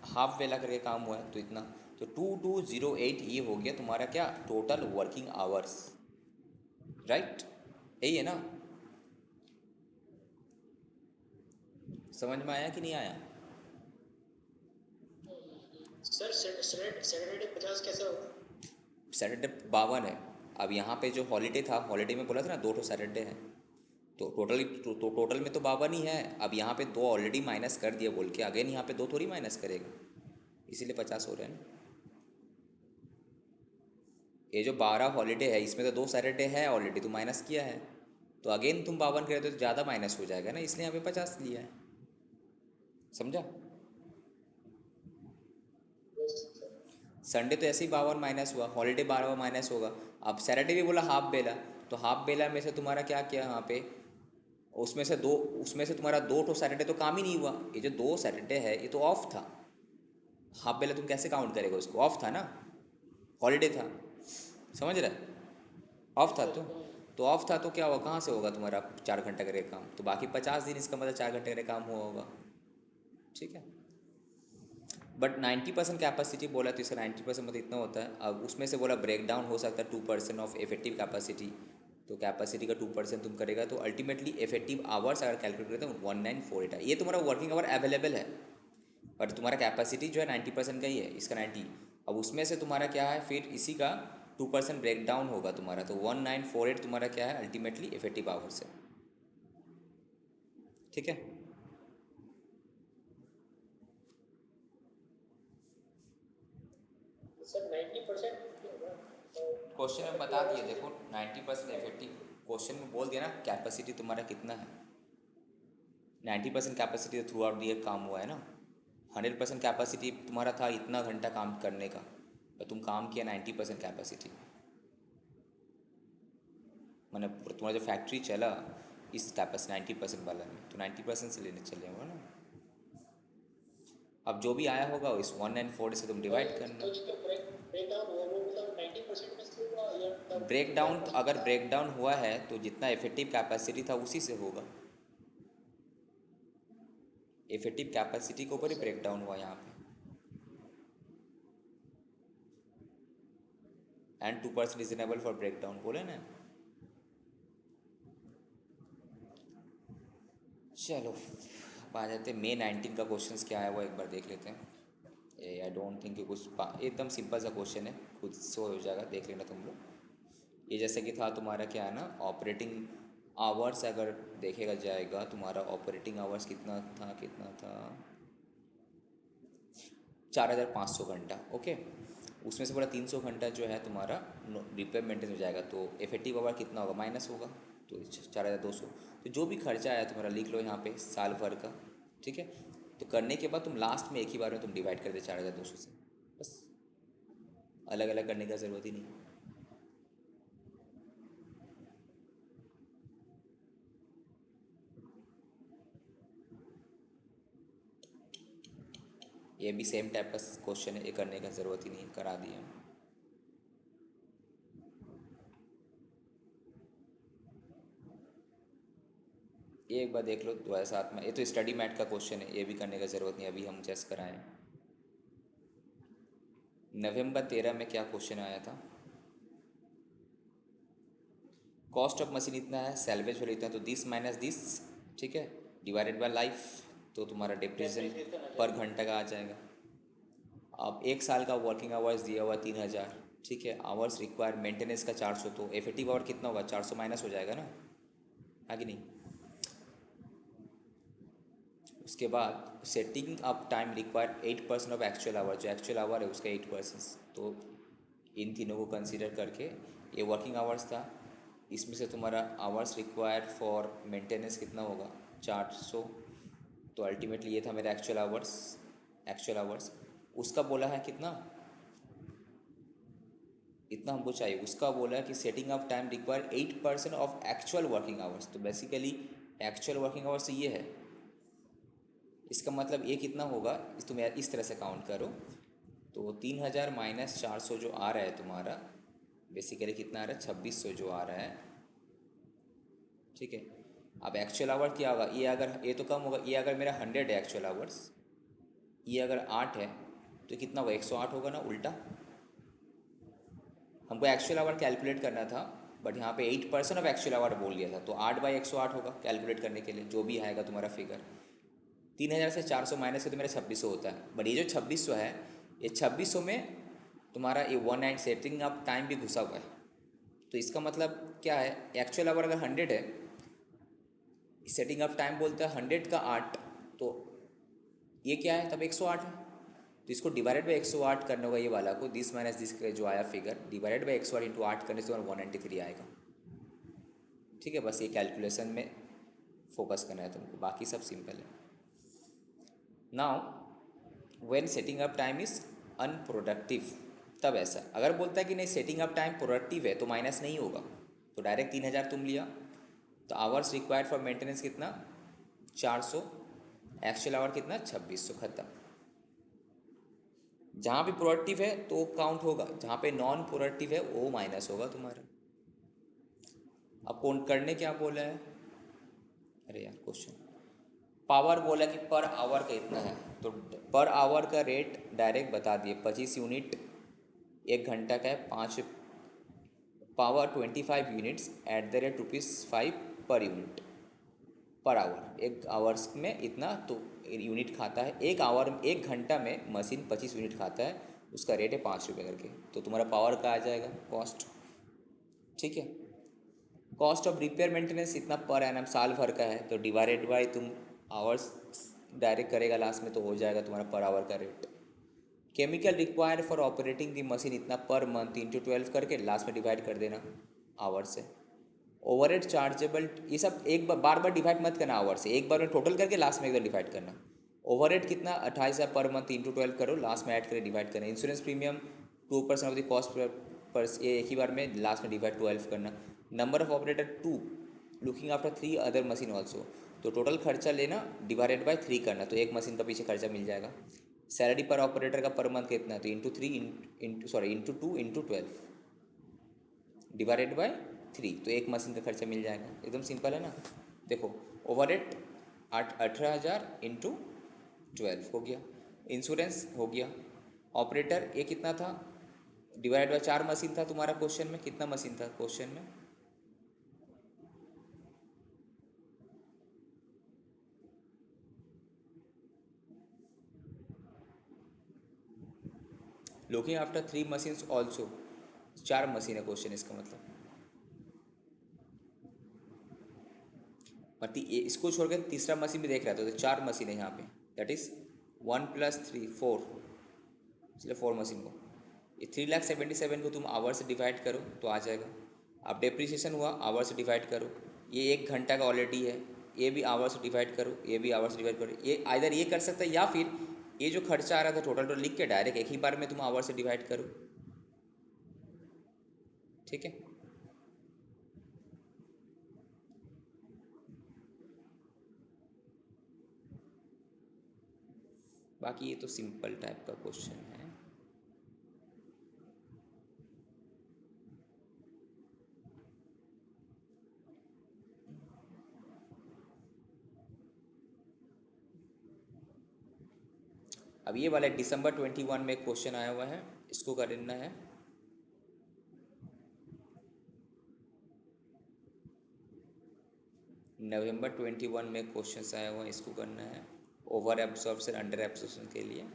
हाफ वेला करके काम हुआ है, तो इतना, तो 2208 ये हो गया तुम्हारा क्या, टोटल वर्किंग आवर्स, राइट। यही है ना? समझ में आया कि नहीं आया? सर सैटरडे 50 कैसे होगा? सैटरडे 52 है। अब यहाँ पे जो हॉलीडे था, हॉलीडे में बोला था ना 2 सैटरडे है, तो टोटल में तो 52 ही है। अब यहाँ पे 2 ऑलरेडी माइनस कर दिया बोल के अगेन यहाँ पे 2 थोड़ी माइनस करेगा, इसीलिए 50 हो रहे हैं ना। ये जो 12 हॉलीडे है इसमें तो 2 सैटरडे है ऑलरेडी, तो माइनस किया है, तो अगेन तुम 52 करे तो ज़्यादा माइनस हो जाएगा ना, इसलिए यहाँ पे 50 लिया है, समझा। संडे तो ऐसे ही 52 माइनस हुआ, हॉलीडे 12 माइनस होगा। अब सैटरडे भी बोला हाफ बेला, तो हाफ बेला में से तुम्हारा क्या किया यहाँ पे, उसमें से तुम्हारा 2 तो सैटरडे तो काम ही नहीं हुआ। ये जो 2 सैटरडे है ये तो ऑफ था, हाफ बेला तुम कैसे काउंट करेगा उसको, ऑफ था ना, हॉलीडे था, समझ रहे? ऑफ था तो ऑफ था तो क्या हुआ, कहाँ से होगा तुम्हारा 4 घंटा करे काम, तो बाकी 50 दिन इसका मतलब 4 घंटे करे काम हुआ होगा, ठीक है। बट 90% कैपेसिटी बोला तो इसका 90% मतलब इतना होता है। अब उसमें से बोला ब्रेक डाउन हो सकता है 2% ऑफ इफेक्टिव कैपेसिटी, तो कैपेसिटी का 2% तुम करेगा तो अल्टीमेटली इफेक्टिव आवर्स अगर कैलकुलेट करते हैं 1948 है। ये तुम्हारा वर्किंग आवर अवेलेबल है, बट तुम्हारा कैपेसिटी जो है 90% का ही है, इसका 90। अब उसमें से तुम्हारा क्या है, फिर इसी का 2% ब्रेक डाउन होगा तुम्हारा, तो 1948 तुम्हारा क्या है अल्टीमेटली इफेक्टिव आवर्स है, ठीक है। सर 90% क्वेश्चन में बता दिए देखो, 90% इफेक्टिव, क्वेश्चन में बोल दिया ना कैपेसिटी तुम्हारा कितना है। 90% कैपेसिटी तो थ्रू आउट ईयर काम हुआ है ना। 100% कैपेसिटी तुम्हारा था इतना घंटा काम करने का, तो तुम काम किया 90% कैपेसिटी, मैंने तुम्हारा जो फैक्ट्री चला इस कैपेसिटी 90% वाला में, तो 90% से लेने चले होगा ना। अब जो भी आया होगा इस 194 से तुम डिवाइड करना। तो जो ब्रेक डाउन हुआ वो मतलब 90% में से हुआ या ब्रेक क्या डाउन अगर ब्रेक डाउन हुआ है तो जितना इफेक्टिव कैपेसिटी था उसी से होगा, इफेक्टिव कैपेसिटी के ऊपर ही ब्रेक डाउन हुआ यहाँ पे। And 2% reasonable for break down बोले ना। चलो अब आ जाते मे 19 का क्वेश्चन क्या है वो एक बार देख लेते हैं। आई डोंट थिंक कि कुछ एकदम सिंपल सा क्वेश्चन है, खुद से हो जाएगा, देख लेना तुम लोग। ये जैसे कि था तुम्हारा क्या है ना, ऑपरेटिंग आवर्स अगर देखेगा जाएगा तुम्हारा ऑपरेटिंग आवर्स कितना था 4500 घंटा, ओके। उसमें से पूरा 300 घंटा जो है तुम्हारा रिपेयर मेंटेन हो जाएगा, तो इफेक्टिव आवर कितना होगा, माइनस होगा, तो 4200। तो जो भी खर्चा आया तुम्हारा लिख लो यहाँ पे साल भर का, ठीक है। तो करने के बाद तुम लास्ट में एक ही बार में तुम डिवाइड कर दे 4200 से, बस, अलग अलग करने का ज़रूरत ही नहीं। ये भी सेम टाइप का क्वेश्चन है, ये करने का ज़रूरत ही नहीं है, करा दिए हम। ये एक बार देख लो 2007 में, ये तो स्टडी मैट का क्वेश्चन है, ये भी करने का ज़रूरत नहीं, अभी हम जस्ट कराएं। नवंबर 13 में क्या क्वेश्चन आया था? कॉस्ट ऑफ मशीन इतना है, सैलवेज वैल्यू इतना, तो दिस माइनस दिस, ठीक है, डिवाइडेड बाय लाइफ, तो तुम्हारा डिप्रेशन पर घंटा का आ जाएगा। अब एक साल का वर्किंग आवर्स दिया हुआ 3000, ठीक है, आवर्स रिक्वायर मेंटेनेंस का 400, तो इफेक्टिव आवर कितना होगा? 400 माइनस हो जाएगा ना, आगे नहीं। उसके बाद setting up time require 8% of actual our, जो एक्चुअल आवर है उसका 8%, तो इन तीनों को कंसीडर करके ये वर्किंग आवर्स था, इसमें से तुम्हारा आवर्स रिक्वायर्ड फॉर मेंटेनेंस कितना होगा? 400, तो अल्टीमेटली ये था मेरा एक्चुअल आवर्स उसका बोला है कितना, इतना हमको चाहिए, उसका बोला है कि setting up time require 8% of actual working hours, तो बेसिकली एक्चुअल वर्किंग आवर्स तो ये है, इसका मतलब ये कितना होगा, तुम यार इस तरह से काउंट करो, तो 3000 माइनस 400 जो आ रहा है तुम्हारा, बेसिकली कितना आ रहा है? 2600 जो आ रहा है, ठीक है। अब एक्चुअल आवर क्या होगा? ये अगर ये तो कम होगा, ये अगर मेरा 100 है एक्चुअल आवर्स, ये अगर 8 है तो कितना होगा? 108 होगा ना, उल्टा। हमको एक्चुअल आवर कैलकुलेट करना था, बट यहाँ पे 8% ऑफ एक्चुअल आवर बोल दिया था, तो 8/108 होगा कैलकुलेट करने के लिए, जो भी आएगा तुम्हारा फिगर। 3000 से 400 माइनस से तो मेरा 2600 होता है, बट ये जो 2600 है, ये 2600 में तुम्हारा ये 1 नाइट सेटिंग अप टाइम भी घुसा हुआ है, तो इसका मतलब क्या है? एक्चुअल आवर अगर 100 है, सेटिंग अप टाइम बोलते हैं 100 का 8, तो ये क्या है तब? 108 है, तो इसको डिवाइडेड बाई 108 करना होगा, ये वाला को, दिस माइनस दिस का जो आया फिगर, डिवाइडेड बाई 108 इंटू 8 करने से तुम्हारा 193 आएगा, ठीक है। बस ये कैलकुलेशन में फोकस करना है तुमको, बाकी सब सिंपल है। Now when setting up time is unproductive, तब ऐसा अगर बोलता है कि नहीं सेटिंग अप टाइम प्रोडक्टिव है तो माइनस नहीं होगा, तो डायरेक्ट 3000 तुम लिया, तो आवर्स रिक्वायर्ड फॉर मेंटेनेंस कितना? 400, एक्चुअल आवर कितना? 2600, खत्म। जहाँ भी प्रोडक्टिव है तो काउंट होगा, जहाँ पे नॉन प्रोडक्टिव है वो माइनस होगा तुम्हारा। अब कौन करने क्या बोला है? अरे यार क्वेश्चन, पावर बोला कि पर आवर का इतना है, तो पर आवर का रेट डायरेक्ट बता दिए, 25 यूनिट एक घंटा का है, 5 power 25 units at the rate ₹5 per unit, per hour, एक आवर्स में इतना तो यूनिट खाता है, एक आवर, एक घंटा में मशीन 25 यूनिट खाता है, उसका रेट है ₹5 करके, तो तुम्हारा पावर का आ जाएगा कॉस्ट, ठीक है। कॉस्ट ऑफ रिपेयर मेंटेनेंस इतना पर एनम साल भर का है, तो डिवाइडेड बाय तुम आवर्स डायरेक्ट करेगा लास्ट में, तो हो जाएगा तुम्हारा पर आवर का rate. Chemical required for operating the machine इतना पर मंथ इंटू 12 करके लास्ट में डिवाइड कर देना आवर से। ओवरहेड चार्जेबल, ये सब एक बार बार डिवाइड मत करना आवर से, एक बार में टोटल करके लास्ट में एक बार डिवाइड करना। ओवरहेड कितना? 28,000 पर मंथ इंटू 12 करो, लास्ट में ऐड करके डिवाइड करना। Insurance premium 2% of the cost per, ये एक ही बार में लास्ट में डिवाइड 12 करना। Number of operator 2, looking after 3 other machine also, तो टोटल खर्चा लेना डिवाइडेड बाय 3 करना, तो एक मशीन का पीछे खर्चा मिल जाएगा। सैलरी पर ऑपरेटर का पर मंथ कितना है, तो इंटू 2 इंटू 12 डिवाइडेड बाय 3, तो एक मशीन का खर्चा मिल जाएगा। एकदम सिंपल है ना। देखो ओवरहेड 18,000 इंटू 12 हो गया, इंश्योरेंस हो गया, ऑपरेटर ये कितना था? डिवाइड बाय 4 मशीन था तुम्हारा क्वेश्चन में, कितना मशीन था क्वेश्चन में? Looking after 3 machines also, 4 machine है क्वेश्चन, इसका मतलब इसको छोड़ कर तीसरा मशीन भी देख रहा था, तो 4 मशीन है यहाँ पे, दैट इज 1 + 3 4, इसलिए 4 मशीन को, ये 3,77,000 को तुम आवर से डिवाइड करो तो आ जाएगा। अब डेप्रिसिएशन हुआ, आवर से डिवाइड करो, ये 1 घंटा का ऑलरेडी है, ये भी आवर से डिवाइड करो, ये भी आवर से डिवाइड करो, ये आइदर ये कर सकता है या फिर ये जो खर्चा आ रहा था टोटल लिख के डायरेक्ट एक ही बार में तुम आवर से डिवाइड करो, ठीक है। बाकी ये तो सिंपल टाइप का क्वेश्चन है। अब ये वाला दिसंबर 21 में क्वेश्चन आया हुआ है, इसको करना है। नवंबर 21 में क्वेश्चन आया हुआ है, इसको करना है ओवर एब्जॉर्प्शन अंडर एब्जॉर्प्शन के लिए।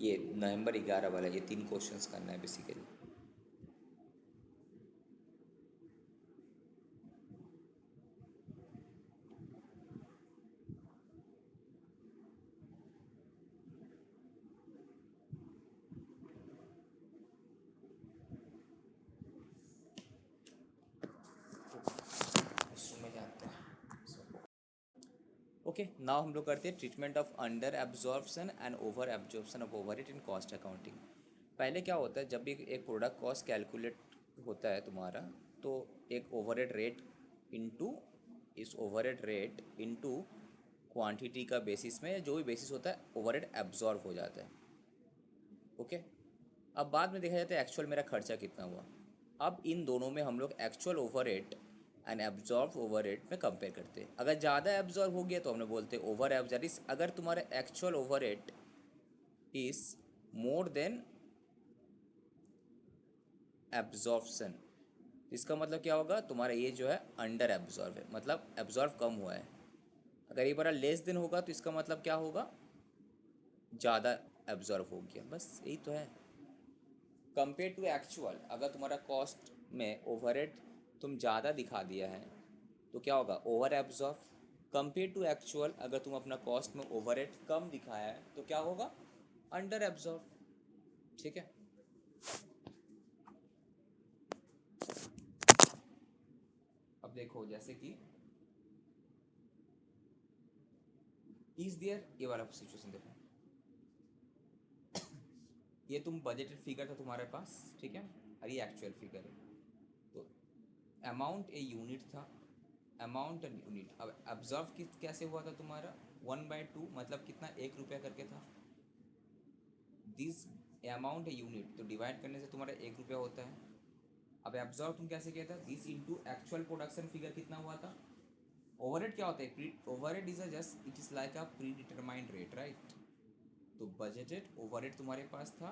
ये नवंबर 11 वाला, ये 3 क्वेश्चंस करना है बेसिकली। में जाते हैं। ओके, नाउ हम लोग करते हैं treatment of under absorption and over absorption of overhead in cost accounting. पहले क्या होता है, जब भी एक प्रोडक्ट कॉस्ट कैलकुलेट होता है तुम्हारा, तो एक ओवरहेड रेट इनटू इस ओवरहेड रेट इनटू क्वांटिटी का बेसिस में, जो भी बेसिस होता है ओवरहेड एब्जॉर्ब हो जाता है। ओके, अब बाद में देखा जाता है एक्चुअल मेरा खर्चा कितना हुआ। अब इन दोनों में हम लोग actual overhead and absorb overhead में कंपेयर करते हैं। अगर ज़्यादा एब्जॉर्ब हो गया तो हमने बोलते हैं ओवर एब्जॉर्ब। अगर तुम्हारा actual overhead is more than absorption, इसका मतलब क्या होगा, तुम्हारा ये जो है अंडर एब्जॉर्ब है, मतलब एब्जॉर्ब कम हुआ है। अगर ये बड़ा लेस देन होगा तो इसका मतलब क्या होगा, ज़्यादा एब्जॉर्ब हो गया। बस यही तो है। कंपेयर टू एक्चुअल, अगर तुम्हारा कॉस्ट में ओवरहेड तुम ज़्यादा दिखा दिया है तो क्या होगा, over absorb. Compare to actual, अगर तुम अपना कॉस्ट में ओवरहेड कम दिखाया है तो क्या होगा, अंडर एब्जॉर्ब। ठीक है। अब देखो जैसे कि इज देयर, ये वाला सिचुएशन देखो, ये तुम बजटेड फिगर था तुम्हारे पास, ठीक है, और ये एक्चुअल फिगर है। तो अमाउंट ए यूनिट था, अमाउंट एंड यूनिट। अब एब्जॉर्व कैसे हुआ था तुम्हारा, 1/2, मतलब कितना, 1 रुपया करके था। दिस अमाउंट ए यूनिट, तो डिवाइड करने से तुम्हारा 1 रुपया होता है। अब एब्जॉर्व तुम कैसे किया था, this into actual production figure कितना हुआ था। ओवरहेड क्या होता है, overhead is a just it is like a pre determined rate, right. तो बजटेड ओवरहेड तुम्हारे पास था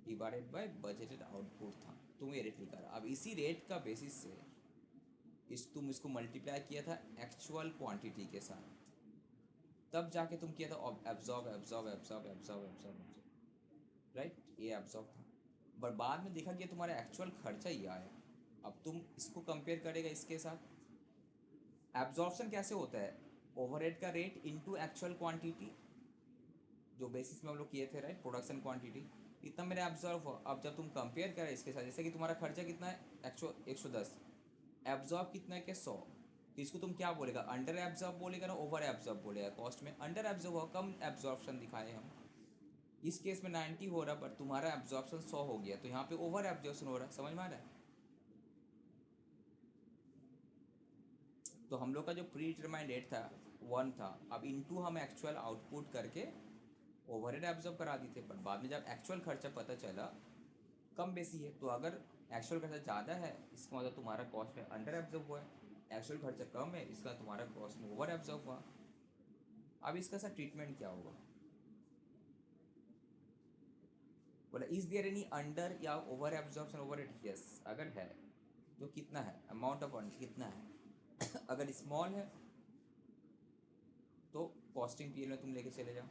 डिवाइडेड बाय बजटेड आउटपुट था, तुम ये रेट निकाला। अब इसी रेट का बेसिस से तुम इसको मल्टीप्लाई किया था एक्चुअल क्वांटिटी के साथ, तब जाके तुम किया था absorb absorb absorb absorb absorb, right. ये एब्जॉर्ब था, बट बाद में देखा गया तुम्हारा एक्चुअल खर्चा ये आया। अब तुम इसको कंपेयर करेगा इसके साथ। एब्जॉर्प्शन कैसे होता है, ओवरहेड का रेट इनटू एक्चुअल क्वांटिटी, जो बेसिस में हम लोग किए थे, राइट, प्रोडक्शन क्वांटिटी, इतना मेरा एब्जॉर्ब हुआ। अब जब तुम कंपेयर करें इसके साथ, जैसे कि तुम्हारा खर्चा कितना है, 110, एब्जॉर्ब कितना है, क्या 100, तो इसको तुम क्या बोलेगा, अंडर एब्जॉर्ब बोलेगा ना ओवर एब्जॉर्ब बोलेगा। कॉस्ट में अंडर एब्जॉर्ब हुआ, कम एब्जॉर्प्शन दिखाए हम। इस केस में 90 हो रहा, बट तुम्हारा एब्जॉर्प्शन 100 हो गया, तो यहाँ पे ओवर एब्जॉर्प्शन हो रहा है। समझ में आ रहा है। तो हम लोग का जो प्री डिटरमाइंड रेट था 1 था, अब इनटू हम एक्चुअल आउटपुट करके ओवरहेड एब्जॉर्ब करा दी थे। पर बाद में जब एक्चुअल खर्चा पता चला कम बेसी है, तो अगर एक्चुअल खर्चा ज़्यादा है इसका मतलब तुम्हारा कॉस्ट में अंडर एब्जॉर्ब हुआ है, एक्चुअल खर्चा कम है इसका तुम्हारा कॉस्ट में ओवर एब्जॉर्ब हुआ। अब इसका सर ट्रीटमेंट क्या होगा, बोला इज देयर एनी अंडर या over absorption over it. Yes, अगर है तो कितना है, अमाउंट ऑफ अंडर कितना है। अगर स्मॉल है तो कॉस्टिंग पीरियड में तुम लेके चले जाओ,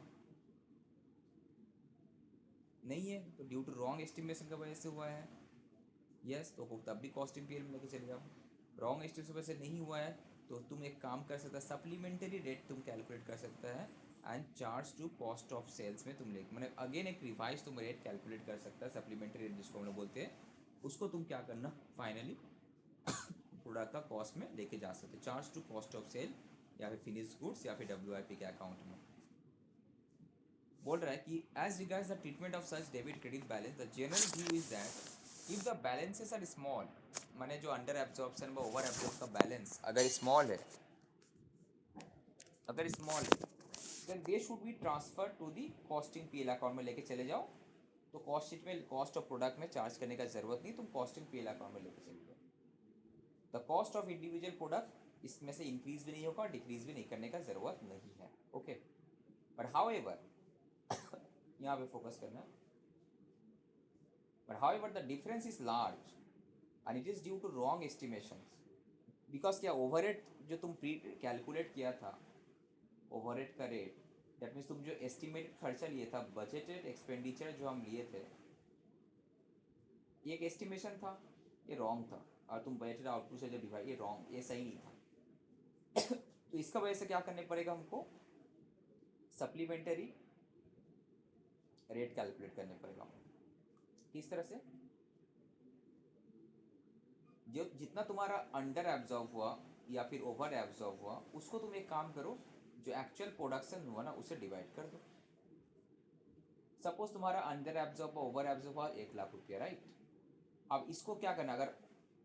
नहीं है तो ड्यू टू रॉन्ग एस्टिमेशन का वजह से हुआ है, यस तो तब भी कॉस्टिंग पीरियड में लेके चले जाओ। रॉन्ग एस्टिमेशन वजह से नहीं हुआ है तो तुम एक काम कर सकता है, सप्लीमेंट्री रेट तुम कैलकुलेट कर सकता है and charge to cost of sales में तुम ले, मैंने अगेन एक रिवाइज तुम रेट कैलकुलेट कर सकता है, सप्लीमेंट्री रेट जिसको हम लोग बोलते हैं, उसको तुम क्या करना फाइनली प्रोडक्ट का कॉस्ट में लेके जा सकते, charge to cost of sale या फिर फिनिश गुड्स या फिर WIP के अकाउंट में। बोल रहा है कि as regards the treatment of such debit credit balance the general view is that if the balances are small, माने जो अंडर एब्जॉर्प्शन व ओवर एब्जॉर्ब का बैलेंस अगर स्मॉल है अगर small then they should be transfer to the costing PL account में लेके चले जाओ। तो कॉस्ट शीट में कॉस्ट ऑफ प्रोडक्ट में चार्ज करने का ज़रूरत नहीं, तुम कॉस्टिंग पीएल अकाउंट में लेके चले जाओ। The cost of individual product इसमें से इंक्रीज भी नहीं होगा, डिक्रीज भी नहीं करने का ज़रूरत नहीं है। ओके, बट हाउ एवर यहाँ पे फोकस करना है, but however the difference is large and it is due to wrong estimations. Because क्या ओवरहेड जो तुम प्री कैलकुलेट किया था, ओवरहेड का रेट, दैट मीन्स तुम जो एस्टिमेटेड खर्चा लिए था, बजटेड एक्सपेंडिचर जो हम लिए थे, ये एक एस्टिमेशन था, ये रॉन्ग था। और तुम बजटेड आउटपुट से जो डिवाइड, ये रॉन्ग, ये सही नहीं था। तो इसका वजह से क्या करने पड़ेगा हमको, सप्लीमेंटरी रेट कैलकुलेट करने पड़ेगा। किस तरह से, जो जितना तुम्हारा अंडर एब्जॉर्ब हुआ या फिर ओवर एब्जॉर्ब हुआ, उसको तुम एक काम करो, जो एक्चुअल प्रोडक्शन हुआ ना उसे डिवाइड कर दो। सपोज तुम्हारा अंडर एब्जॉर्ब ओवर एब्जॉर्ब हुआ 1,00,000 रुपया, राइट। अब इसको क्या करना, अगर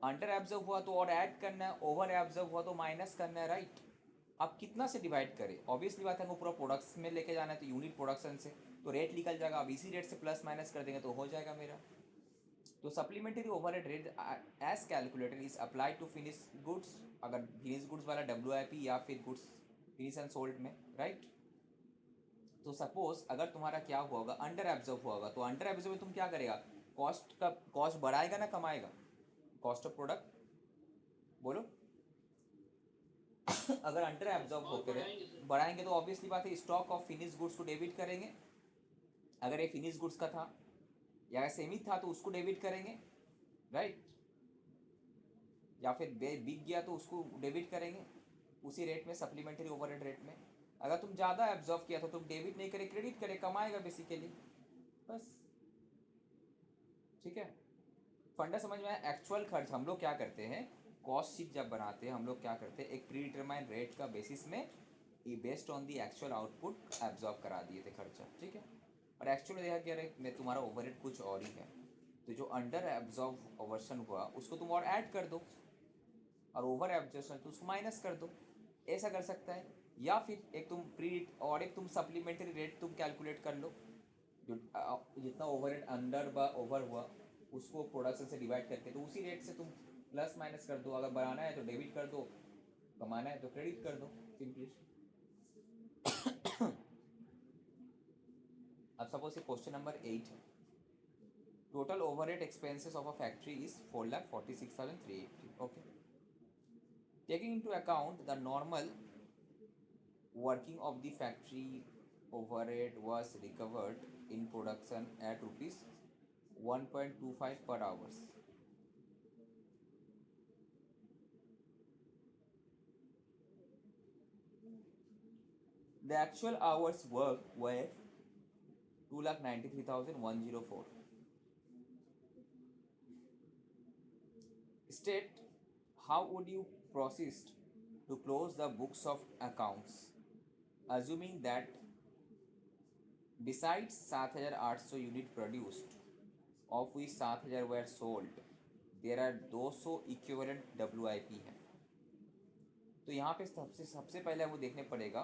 अंडर एब्जॉर्ब हुआ तो और ऐड करना है, ओवर एब्जॉर्ब हुआ तो माइनस करना है, राइट। अब कितना से डिवाइड करें, ऑब्वियसली बात है हमको पूरा प्रोडक्ट्स में लेके जाना है, तो यूनिट प्रोडक्शन से तो रेट निकल जाएगा। अब इसी रेट से प्लस माइनस कर देंगे तो हो जाएगा मेरा। तो supplementary overhead rate as calculated is apply to finish goods, अगर फिनिश गुड्स वाला WIP या फिर गुड्स फिनिश एंड सोल्ड में, राइट। तो सपोज अगर तुम्हारा क्या हुआ होगा, अंडर एब्जॉर्ब हुआ होगा, तो अंडर एब्जॉर्ब में तुम क्या करेगा, कॉस्ट का कॉस्ट बढ़ाएगा ना कमाएगा, कॉस्ट ऑफ प्रोडक्ट बोलो। अगर अंडर एब्जॉर्ब होकर बढ़ाएंगे तो ऑब्वियसली बात है स्टॉक ऑफ फिनिश गुड्स को डेबिट करेंगे। अगर ये फिनिश गुड्स का था या सीमित था तो उसको डेबिट करेंगे, राइट। या फिर बिक गया तो उसको डेबिट करेंगे उसी रेट में, सप्लीमेंट्री ओवरहेड रेट में। अगर तुम ज़्यादा एब्जॉर्व किया तो तुम डेबिट नहीं करे, क्रेडिट करे, कमाएगा बेसिकली, बस। ठीक है, फंडा समझ में आया। एक्चुअल खर्च हम लोग क्या करते हैं, कॉस्ट शीट जब बनाते हैं हम लोग क्या करते हैं, एक प्री डिटरमाइन रेट का बेसिस में based on the actual output absorb करा दिए थे खर्चा, ठीक है। और एक्चुअली देखा क्या रहे मैं तुम्हारा ओवरहेड कुछ और ही है, तो जो अंडर एब्जॉर्ब ओवर्शन हुआ उसको तुम और ऐड कर दो, और ओवर एब्जॉर्प्शन तो उसको माइनस कर दो, ऐसा कर सकता है। या फिर एक तुम प्री और एक तुम सप्लीमेंट्री रेट तुम कैलकुलेट कर लो, जो जितना ओवरहेड अंडर व ओवर हुआ उसको प्रोडक्शन से डिवाइड करके, तो उसी रेट से तुम प्लस माइनस कर दो। अगर बढ़ाना है तो डेबिट कर दो, कमाना है तो क्रेडिट कर दो, सिंपली। अब सपोज ये क्वेश्चन नंबर 8 है। Total overhead expenses of a factory is 4,46,380, okay. Taking into account the normal working of the factory, overhead was recovered in production at rupees 1.25 per hours. The actual hours worked were 2,93,104. State how would you proceed to close the books of accounts, assuming that besides 7,800 unit produced, of which 7,000 were sold, there are 200 equivalent WIP हैं। तो यहाँ पे सबसे पहले वो देखने पड़ेगा।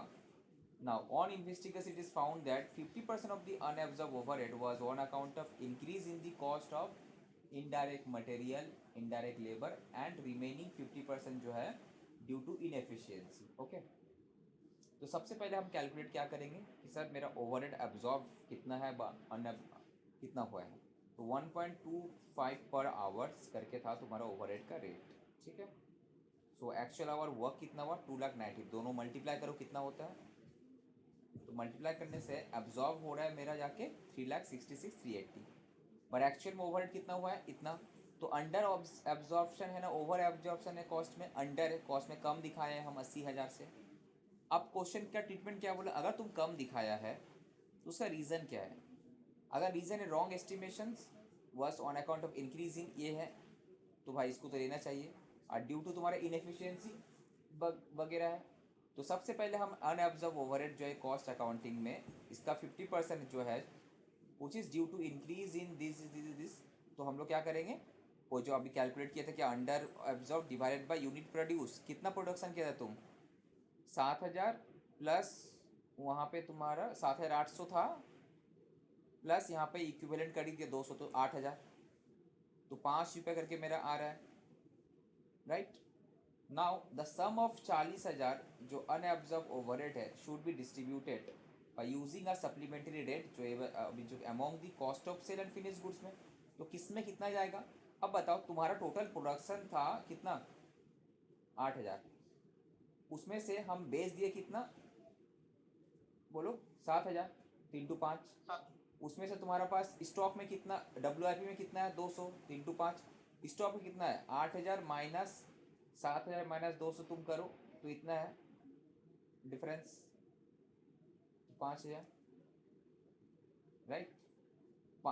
Now, on investigation, it is found that 50% of the unabsorbed overhead was on account of increase in the cost of indirect material, indirect labor, and remaining 50% जो है due to inefficiency. Okay? तो सबसे पहले हम कैलकुलेट क्या करेंगे कि सर मेरा ओवरहेड एब्जॉर्ब कितना है, कितना हुआ है। तो 1.25 पर आवर्स करके था तुम्हारा ओवरहेड का रेट, ठीक है। सो एक्चुअल आवर वर्क कितना हुआ, 2,90,000, दोनों मल्टीप्लाई करो कितना होता है, तो मल्टीप्लाई करने से एब्जॉर्ब हो रहा है मेरा जाके 3,66,380, पर एक्चुअल में ओवरहेड कितना हुआ है इतना। तो अंडर एब्जॉर्प्शन है ना, ओवर एब्जॉर्प्शन है कॉस्ट में, अंडर है कॉस्ट में कम दिखाए हैं हम 80,000 से। अब क्वेश्चन का ट्रीटमेंट क्या बोला, अगर तुम कम दिखाया है तो उसका रीज़न क्या है। अगर रीज़न है wrong estimations was on account of increasing, ये है तो भाई इसको तो लेना चाहिए। और ड्यू टू तुम्हारा इनएफिशिएंसी वगैरह है, तो सबसे पहले हम अनएब्जॉर्ब ओवरहेड जो है कॉस्ट अकाउंटिंग में इसका 50% जो है which is due to increase in this, तो हम लोग क्या करेंगे, वो जो अभी कैलकुलेट किया था कि under absorb divided by unit produce, कितना प्रोडक्शन किया था तुम, 7,000 प्लस वहाँ पे तुम्हारा 7,800 था, प्लस यहाँ पे इक्विवेलेंट कर दिया 200, तो 8,000, तो 5 रुपये करके मेरा आ रहा है, right. Now the sum of 40,000 जो अनएब्जॉर्ब ओवरहेड है should be distributed by using a supplementary rate, जो अभी जो among the cost of sale and finish goods में, तो किस में कितना जाएगा। अब बताओ तुम्हारा टोटल प्रोडक्शन था कितना, 8,000, उसमें से हम बेच दिए कितना, बोलो 7,000, 3 टू 5, हाँ उसमें से तुम्हारा पास स्टॉक में कितना, WIP में कितना है 200, 3 टू 5, स्टॉक में कितना है 8,000 माइनस 7,000 माइनस 200 तुम करो, तो इतना है डिफरेंस, 5,000, राइट,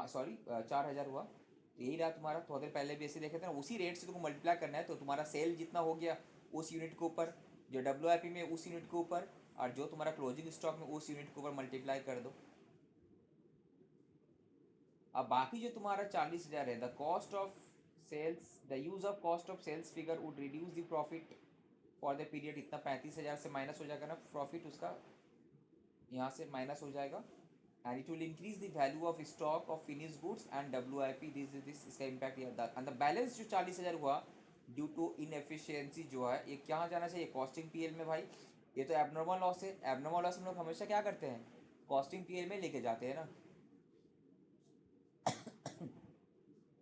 सॉरी 4,000 हुआ, तो यही रहा तुम्हारा। थोड़ी देर पहले भी ऐसे देखे थे ना, उसी रेट से तुमको मल्टीप्लाई करना है, तो तुम्हारा सेल जितना हो गया उस यूनिट के ऊपर, जो WIP में उस यूनिट के ऊपर, और जो तुम्हारा क्लोजिंग स्टॉक में उस यूनिट के ऊपर मल्टीप्लाई कर दो। अब बाकी जो तुम्हारा 40,000 है, the cost of sales, the use of cost of sales figure would reduce the profit for the period, इतना 35,000 से माइनस हो जाएगा ना प्रॉफिट उसका, यहाँ से माइनस हो जाएगा, and it will increase the value of stock of finish goods and WIP, this इसका इम्पैक्ट एंड द बैलेंस जो 40,000 हुआ ड्यू टू इनएफिशिएंसी जो है, ये कहाँ जाना चाहिए, कॉस्टिंग PL में भाई। ये तो एबनॉर्मल लॉस है, एबनॉर्मल लॉस हम लोग हमेशा क्या करते हैं, कॉस्टिंग PL में लेके जाते हैं ना।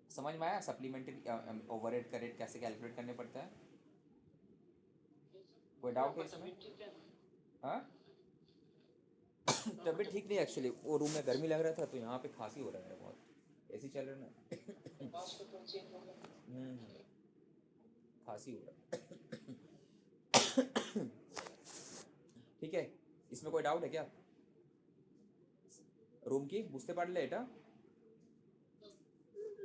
समझ में आया सप्लीमेंट्री ओवरहेड का रेट कैसे कैलकुलेट करने पड़ता है, कोई डाउट है इसमें। तभी ठीक है। हाँ तबीयत ठीक नहीं, एक्चुअली वो रूम में गर्मी लग रहा था, तो यहाँ पे खांसी हो रहा है मेरा बहुत, ऐसी चल रहा है ना। पाँच को तो चेंज होगा। खांसी हो रहा है। ठीक है, इसमें कोई डाउट है क्या, रूम की बुझते पारले এটা।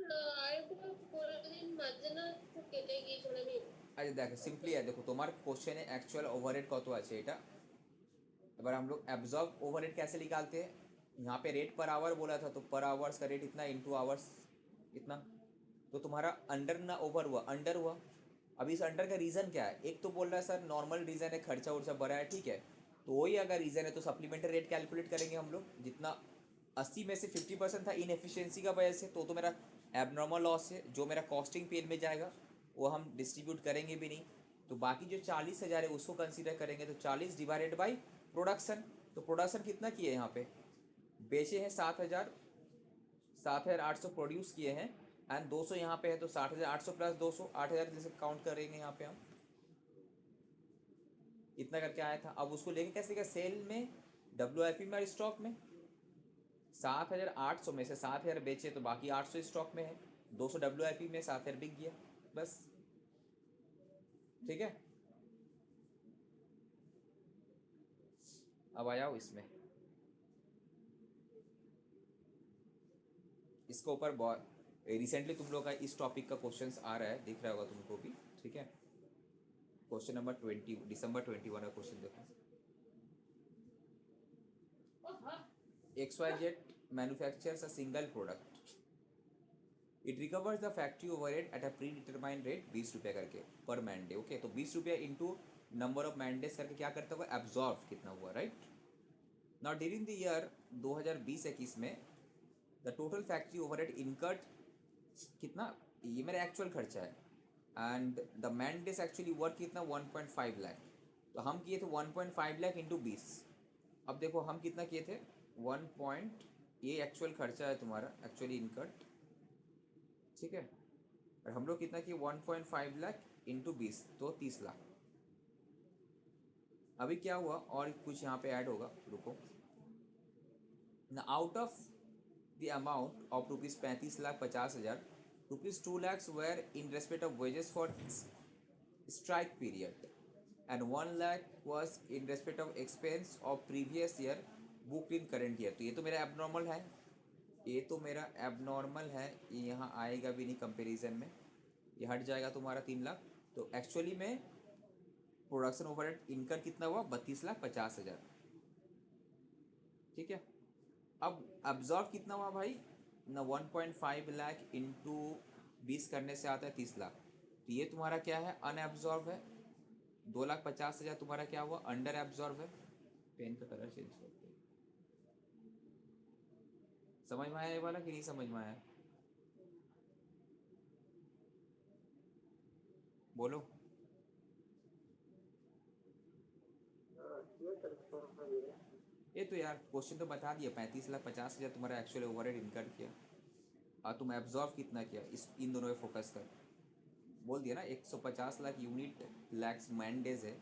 আরেকবার কোনোদিন মাঝে না একটু কেটে গিয়েছিল আমি আচ্ছা দেখো সিম্পলি है, देखो তোমার কোশ্চেনে অ্যাকচুয়াল ওভারহেড কত আছে এটা, এবার हम लोग एब्जॉर्ब ओवरहेड कैसे निकालते हैं, यहाँ पे रेट पर आवर बोला था, तो पर आवर्स का रेट इतना इंटू आवर्स इतना, तो तुम्हारा अंडर ना ओवर हुआ, अंडर हुआ। अभी इस अंडर का रीज़न क्या है, एक तो बोल रहा है सर नॉर्मल रीज़न है, खर्चा उर्चा बढ़ा है, ठीक है, तो वही अगर रीज़न है तो सप्लीमेंट्री रेट कैलकुलेट करेंगे हम लोग, जितना 80 में से 50% था इनएफिशिएंसी का वजह से, तो मेरा एबनॉर्मल लॉस है, जो मेरा कॉस्टिंग पेन में जाएगा वो हम डिस्ट्रीब्यूट करेंगे भी नहीं, तो बाकी जो 40,000 है उसको कंसीडर करेंगे, तो 40 डिवाइडेड बाई प्रोडक्शन, तो प्रोडक्शन कितना किए यहाँ पे, बेचे हैं 7,000, 7,800 प्रोड्यूस किए हैं, एंड 200 यहाँ पे है, तो 60,800 प्लस 200, 8,000 जैसे काउंट करेंगे यहाँ पे हम, इतना करके आया था। अब उसको लेके कैसे गया सेल में, WIP में और स्टॉक में, 7,800 में से 7,000 बेचे, तो बाकी 800 स्टॉक में है, 200 WIP में, 7,000 बिक गया, बस। ठीक है, अब आया इसमें, इसके ऊपर बहुत रिसेंटली तुम लोग का इस टॉपिक का क्वेश्चंस आ रहा है, दिख रहा होगा तुमको भी, ठीक है। क्वेश्चन नंबर 20, December 21 का क्वेश्चन देखो, XYZ manufactures a single product, it recovers the factory overhead at a predetermined rate 20 रुपये करके पर मैन डे, ओके, तो 20 रुपये into number of man days करके क्या करता होगा, एब्जॉर्व कितना हुआ, right. Now during the year 2020-21 में the total factory overhead incurred कितना, ये मेरा एक्चुअल खर्चा है, and the man days actually work कितना 1.5 लाख, तो हम किए थे 1.5 लाख इंटू 20। अब देखो हम कितना किए थे 1 पॉइंट, ये एक्चुअल खर्चा है तुम्हारा एक्चुअली इनकर्ड, ठीक है, और हम लोग कितना किए 1.5 लाख इंटू 20, तो 30 लाख। अभी क्या हुआ, और कुछ यहाँ पे ऐड होगा, रुको ना, out of the amount of ₹35,50,000, ₹2 lakhs were in respect of wages for strike period and 1 lakh was in respect of expense of previous year booked in current year, तो ये तो मेरा एबनॉर्मल है, ये तो मेरा एबनॉर्मल है, ये यहाँ आएगा भी नहीं कंपैरिजन में, ये हट जाएगा तुम्हारा 3 लाख, तो एक्चुअली में प्रोडक्शन ओवरहेड इनकर कितना हुआ 32,50,000, ठीक है। अब अब्जॉर्व कितना हुआ भाई ना, 1.5 लाख इंटू 20 करने से आता है 30 लाख, तो ये तुम्हारा क्या है अनएब्जॉर्व है, 2,50,000 तुम्हारा क्या हुआ अंडर एब्जॉर्व है, पेन का कलर चेंज करते हैं। समझ में आया ये वाला कि नहीं समझ में आया? बोलो। ये तो यार क्वेश्चन तो बता दिया, 35,50,000 तुम्हारा एक्चुअल ओवरहेड इनकर किया और तुम एब्जॉर्व कितना किया, इस इन दोनों पे फोकस कर। बोल दिया ना 150 lakh unit lakhs man days है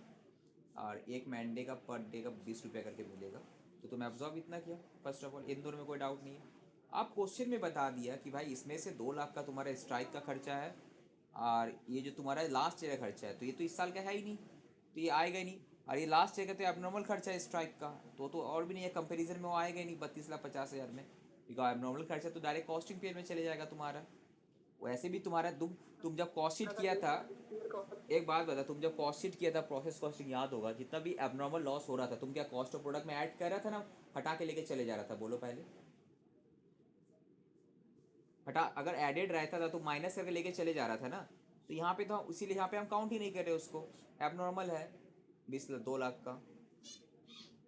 और एक मैन डे का पर डे का 20 रुपया करके मिलेगा, तो तुम एब्जॉर्व इतना किया। फर्स्ट ऑफ ऑल इन दोनों में कोई डाउट नहीं है। आप क्वेश्चन में बता दिया कि भाई इसमें से 2 लाख का तुम्हारा स्ट्राइक का खर्चा है और ये जो तुम्हारा लास्ट ईयर का खर्चा है, तो ये तो इस साल का है ही नहीं, तो ये आएगा ही नहीं। और ये लास्ट ईयर का तो एबनॉर्मल खर्चा है स्ट्राइक का, तो और भी नहीं है, कंपेरिजन में वो आएगा ही नहीं 32,50,000 में, बिकॉज एबनॉर्मल खर्चा तो डायरेक्ट कॉस्टिंग पीरियड में चले जाएगा तुम्हारा। वैसे भी तुम्हारा तुम जब कॉस्ट शीट किया था, एक बात बता, तुम जब कॉस्ट शीट किया था, प्रोसेस कॉस्टिंग याद होगा, जितना भी एबनॉर्मल लॉस हो रहा था तुम क्या कॉस्ट ऑफ प्रोडक्ट में ऐड कर रहा था ना, हटा के लेके चले जा रहा था? बोलो पहले। हटा, अगर एडेड रहता था तो माइनस करके लेके चले जा रहा था ना, तो यहाँ पे तो इसीलिए यहाँ पे हम काउंट ही नहीं कर रहे उसको, एबनॉर्मल है 2 लाख का,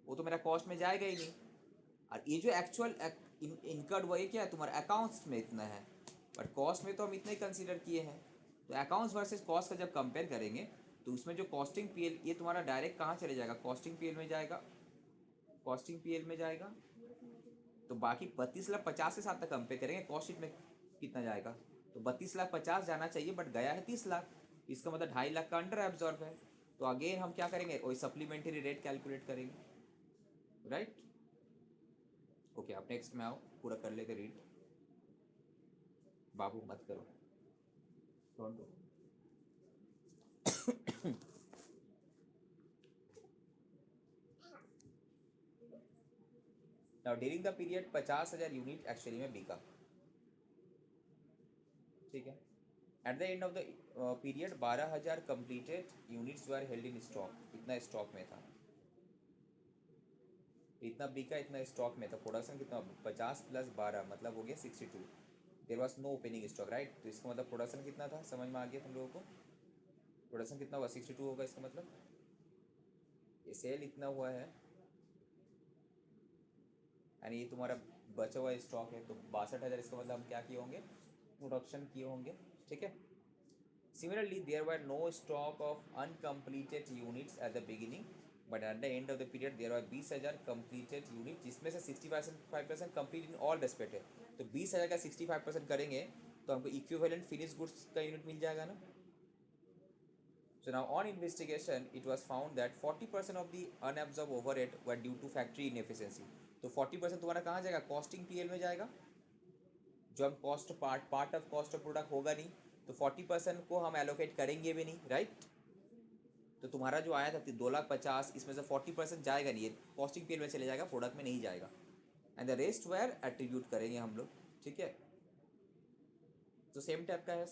वो तो मेरा कॉस्ट में जाएगा ही नहीं। और ये जो एक्चुअल इनकर्ड वो ये क्या है तुम्हारा अकाउंट्स में इतना है, बट कॉस्ट में तो हम इतना ही कंसीडर किए हैं। तो अकाउंट्स वर्सेस कॉस्ट का जब कंपेयर करेंगे तो उसमें जो कॉस्टिंग पीएल ये तुम्हारा डायरेक्ट कहाँ चले जाएगा, कॉस्टिंग पीएल में जाएगा, कॉस्टिंग पीएल में जाएगा। तो बाकी 32,50,000 के साथ तक कंपेयर करेंगे, कॉस्ट शीट में कितना जाएगा, तो 32,50,000 जाना चाहिए, बट गया है 30 लाख, इसका मतलब 2.5 लाख का अंडर एब्जॉर्ब है। तो अगेन हम क्या करेंगे, वही सप्लीमेंट्री रेट कैलकुलेट करेंगे, राइट? ओके, आप नेक्स्ट में आओ, पूरा कर लेते रीड। बाबू मत करो, don't do. Now during the period 50,000 unit actually में बिका, ठीक है। Eight the end of the period 12,000 completed units were held in stock, इतना स्टॉक में था, इतना बिका, इतना स्टॉक में था। प्रोडक्शन कितना, 50 + 12 मतलब हो गया 62। There was no opening stock, right? तो इसका मतलब प्रोडक्शन कितना था, समझ में आ गया तुम लोगों को? प्रोडक्शन कितना हुआ, 62 होगा, इसका मतलब ये सेल इतना हुआ है यानी ये तुम्हारा बचा हुआ स्टॉक है, तो 62,000, इसका मतलब हम क्या किए होंगे, प्रोडक्शन किए होंगे, ठीक है। Similarly, there were no stock of uncompleted units at the beginning, but at the end of the period there were 20,000 completed units, जिसमें से 65% complete in all respect है। तो 20,000 का 65% करेंगे तो हमको इक्विवेलेंट फिनिश गुड्स का यूनिट मिल जाएगा ना। So now on investigation, it was found that 40% of the unabsorbed overhead were due to factory inefficiency. तो 40% तुम्हारा कहाँ जाएगा, कॉस्टिंग पीएल में जाएगा, जो हम cost part of cost of product होगा नहीं, तो 40% को हम एलोकेट करेंगे भी नहीं, राइट? तो तुम्हारा जो आया था 2,50,000, इसमें से 40% जाएगा नहीं, ये कॉस्टिंग पीरियड में चले जाएगा, प्रोडक्ट में नहीं जाएगा, and the rest were attribute करेंगे हम लोग, ठीक है। तो सेम टाइप का है।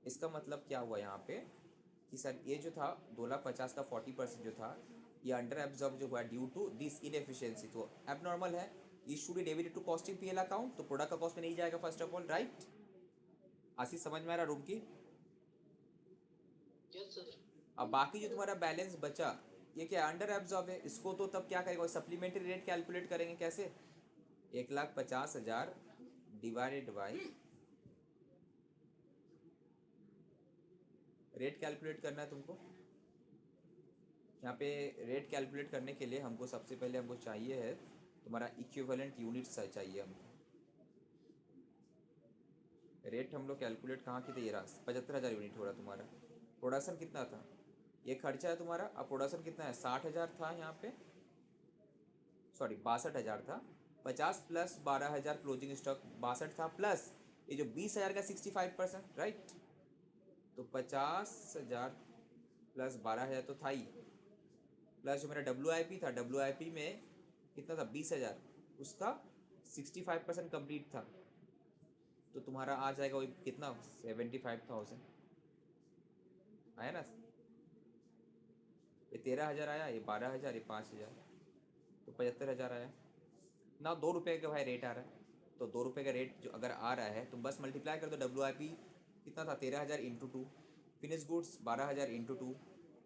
इसका मतलब क्या हुआ यहाँ पे कि सर ये जो था 2,50,000 का 40% जो था, ये अंडर एब्जॉर्ब जो हुआ ड्यू टू दिस इनएफिशिएंसी, तो एबनॉर्मल है, ये should be debited to costing PL account, तो प्रोडक्ट का कॉस्ट में नहीं जाएगा first of all, right? Ashish समझ में आ रहा रूम की? Yes sir. अब बाकी जो तुम्हारा बैलेंस बचा ये क्या अंडर एब्जॉर्ब है, इसको तो तब क्या करेंगे, सप्लीमेंट्री रेट कैलकुलेट करेंगे, कैसे, 1,50,000 डिवाइडेड बाई, रेट कैलकुलेट करना है तुमको। यहाँ पे रेट कैलकुलेट करने के लिए हमको सबसे पहले हमको चाहिए है तुम्हारा इक्विवेलेंट यूनिट्स चाहिए हमको। रेट हम लोग कैलकुलेट कहाँ की थे, ये रहा 75,000 यूनिट हो रहा तुम्हारा। प्रोडक्शन कितना था, ये खर्चा है तुम्हारा, अब प्रोडक्शन कितना है, 60,000 था यहाँ पे, सॉरी 62,000 था, 50 + 12,000 क्लोजिंग स्टॉक 62 था, प्लस ये जो 20,000 का 65%, राइट? तो 50,000 + 12,000 तो था ही, प्लस जो मेरा WIP था, WIP में कितना था, 20,000, उसका 65% कंप्लीट था, तो तुम्हारा आ जाएगा वही कितना, 75,000 आया ना। ये 13,000 आया, ये 12,000, ये 5,000, तो 75,000 आया ना। 2 रुपये का भाई रेट आ रहा है, तो 2 रुपये का रेट जो अगर आ रहा है तो बस मल्टीप्लाई कर दो, WIP कितना था, 13,000 × 2, finish goods 12,000 × 2,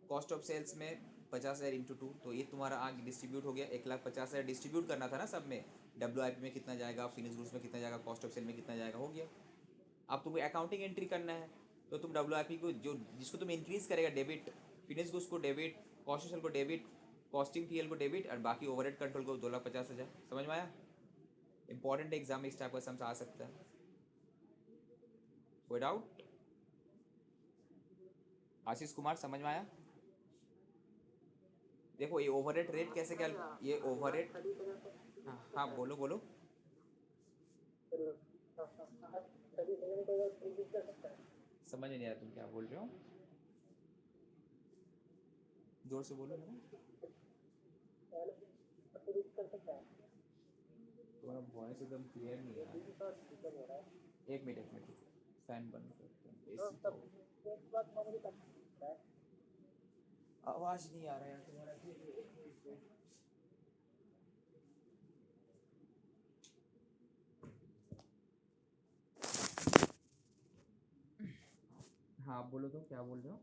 cost of sales में 50,000 इंटू 2, तो ये तुम्हारा आगे डिस्ट्रीब्यूट हो गया। 1,50,000 डिस्ट्रीब्यूट करना था ना सब में, WIP में कितना जाएगा, फिनिश गुड्स में कितना जाएगा, कॉस्ट ऑफ सेल में कितना जाएगा, हो गया। अब तुमको अकाउंटिंग एंट्री करना है, तो तुम WIP को जो जिसको तुम इंक्रीज करेगा डेबिट, फिनिश गुड्स को डेबिट, कॉस्ट ऑफ सेल को डेबिट, कॉस्टिंग TL को डेबिट, और बाकी ओवरहेड कंट्रोल को 2,50,000। समझ में आया? इंपॉर्टेंट एग्जाम में इस टाइप का सम्स आ सकता है। कोई डाउट? आशीष कुमार समझ में आया? देखो ये ओवरहेड रेट कैसे क्या, ये ओवरहेड, हाँ बोलो बोलो। समझ नहीं आया तुम क्या बोल रहे हो, जोर से बोलो ना। तुम्हारा वॉइस एकदम क्लियर नहीं है। एक मिनट फैन बंद करते हैं, AC को। आवाज नहीं आ रहा है तुम्हारा। हाँ बोलो तो क्या बोल रहे हो?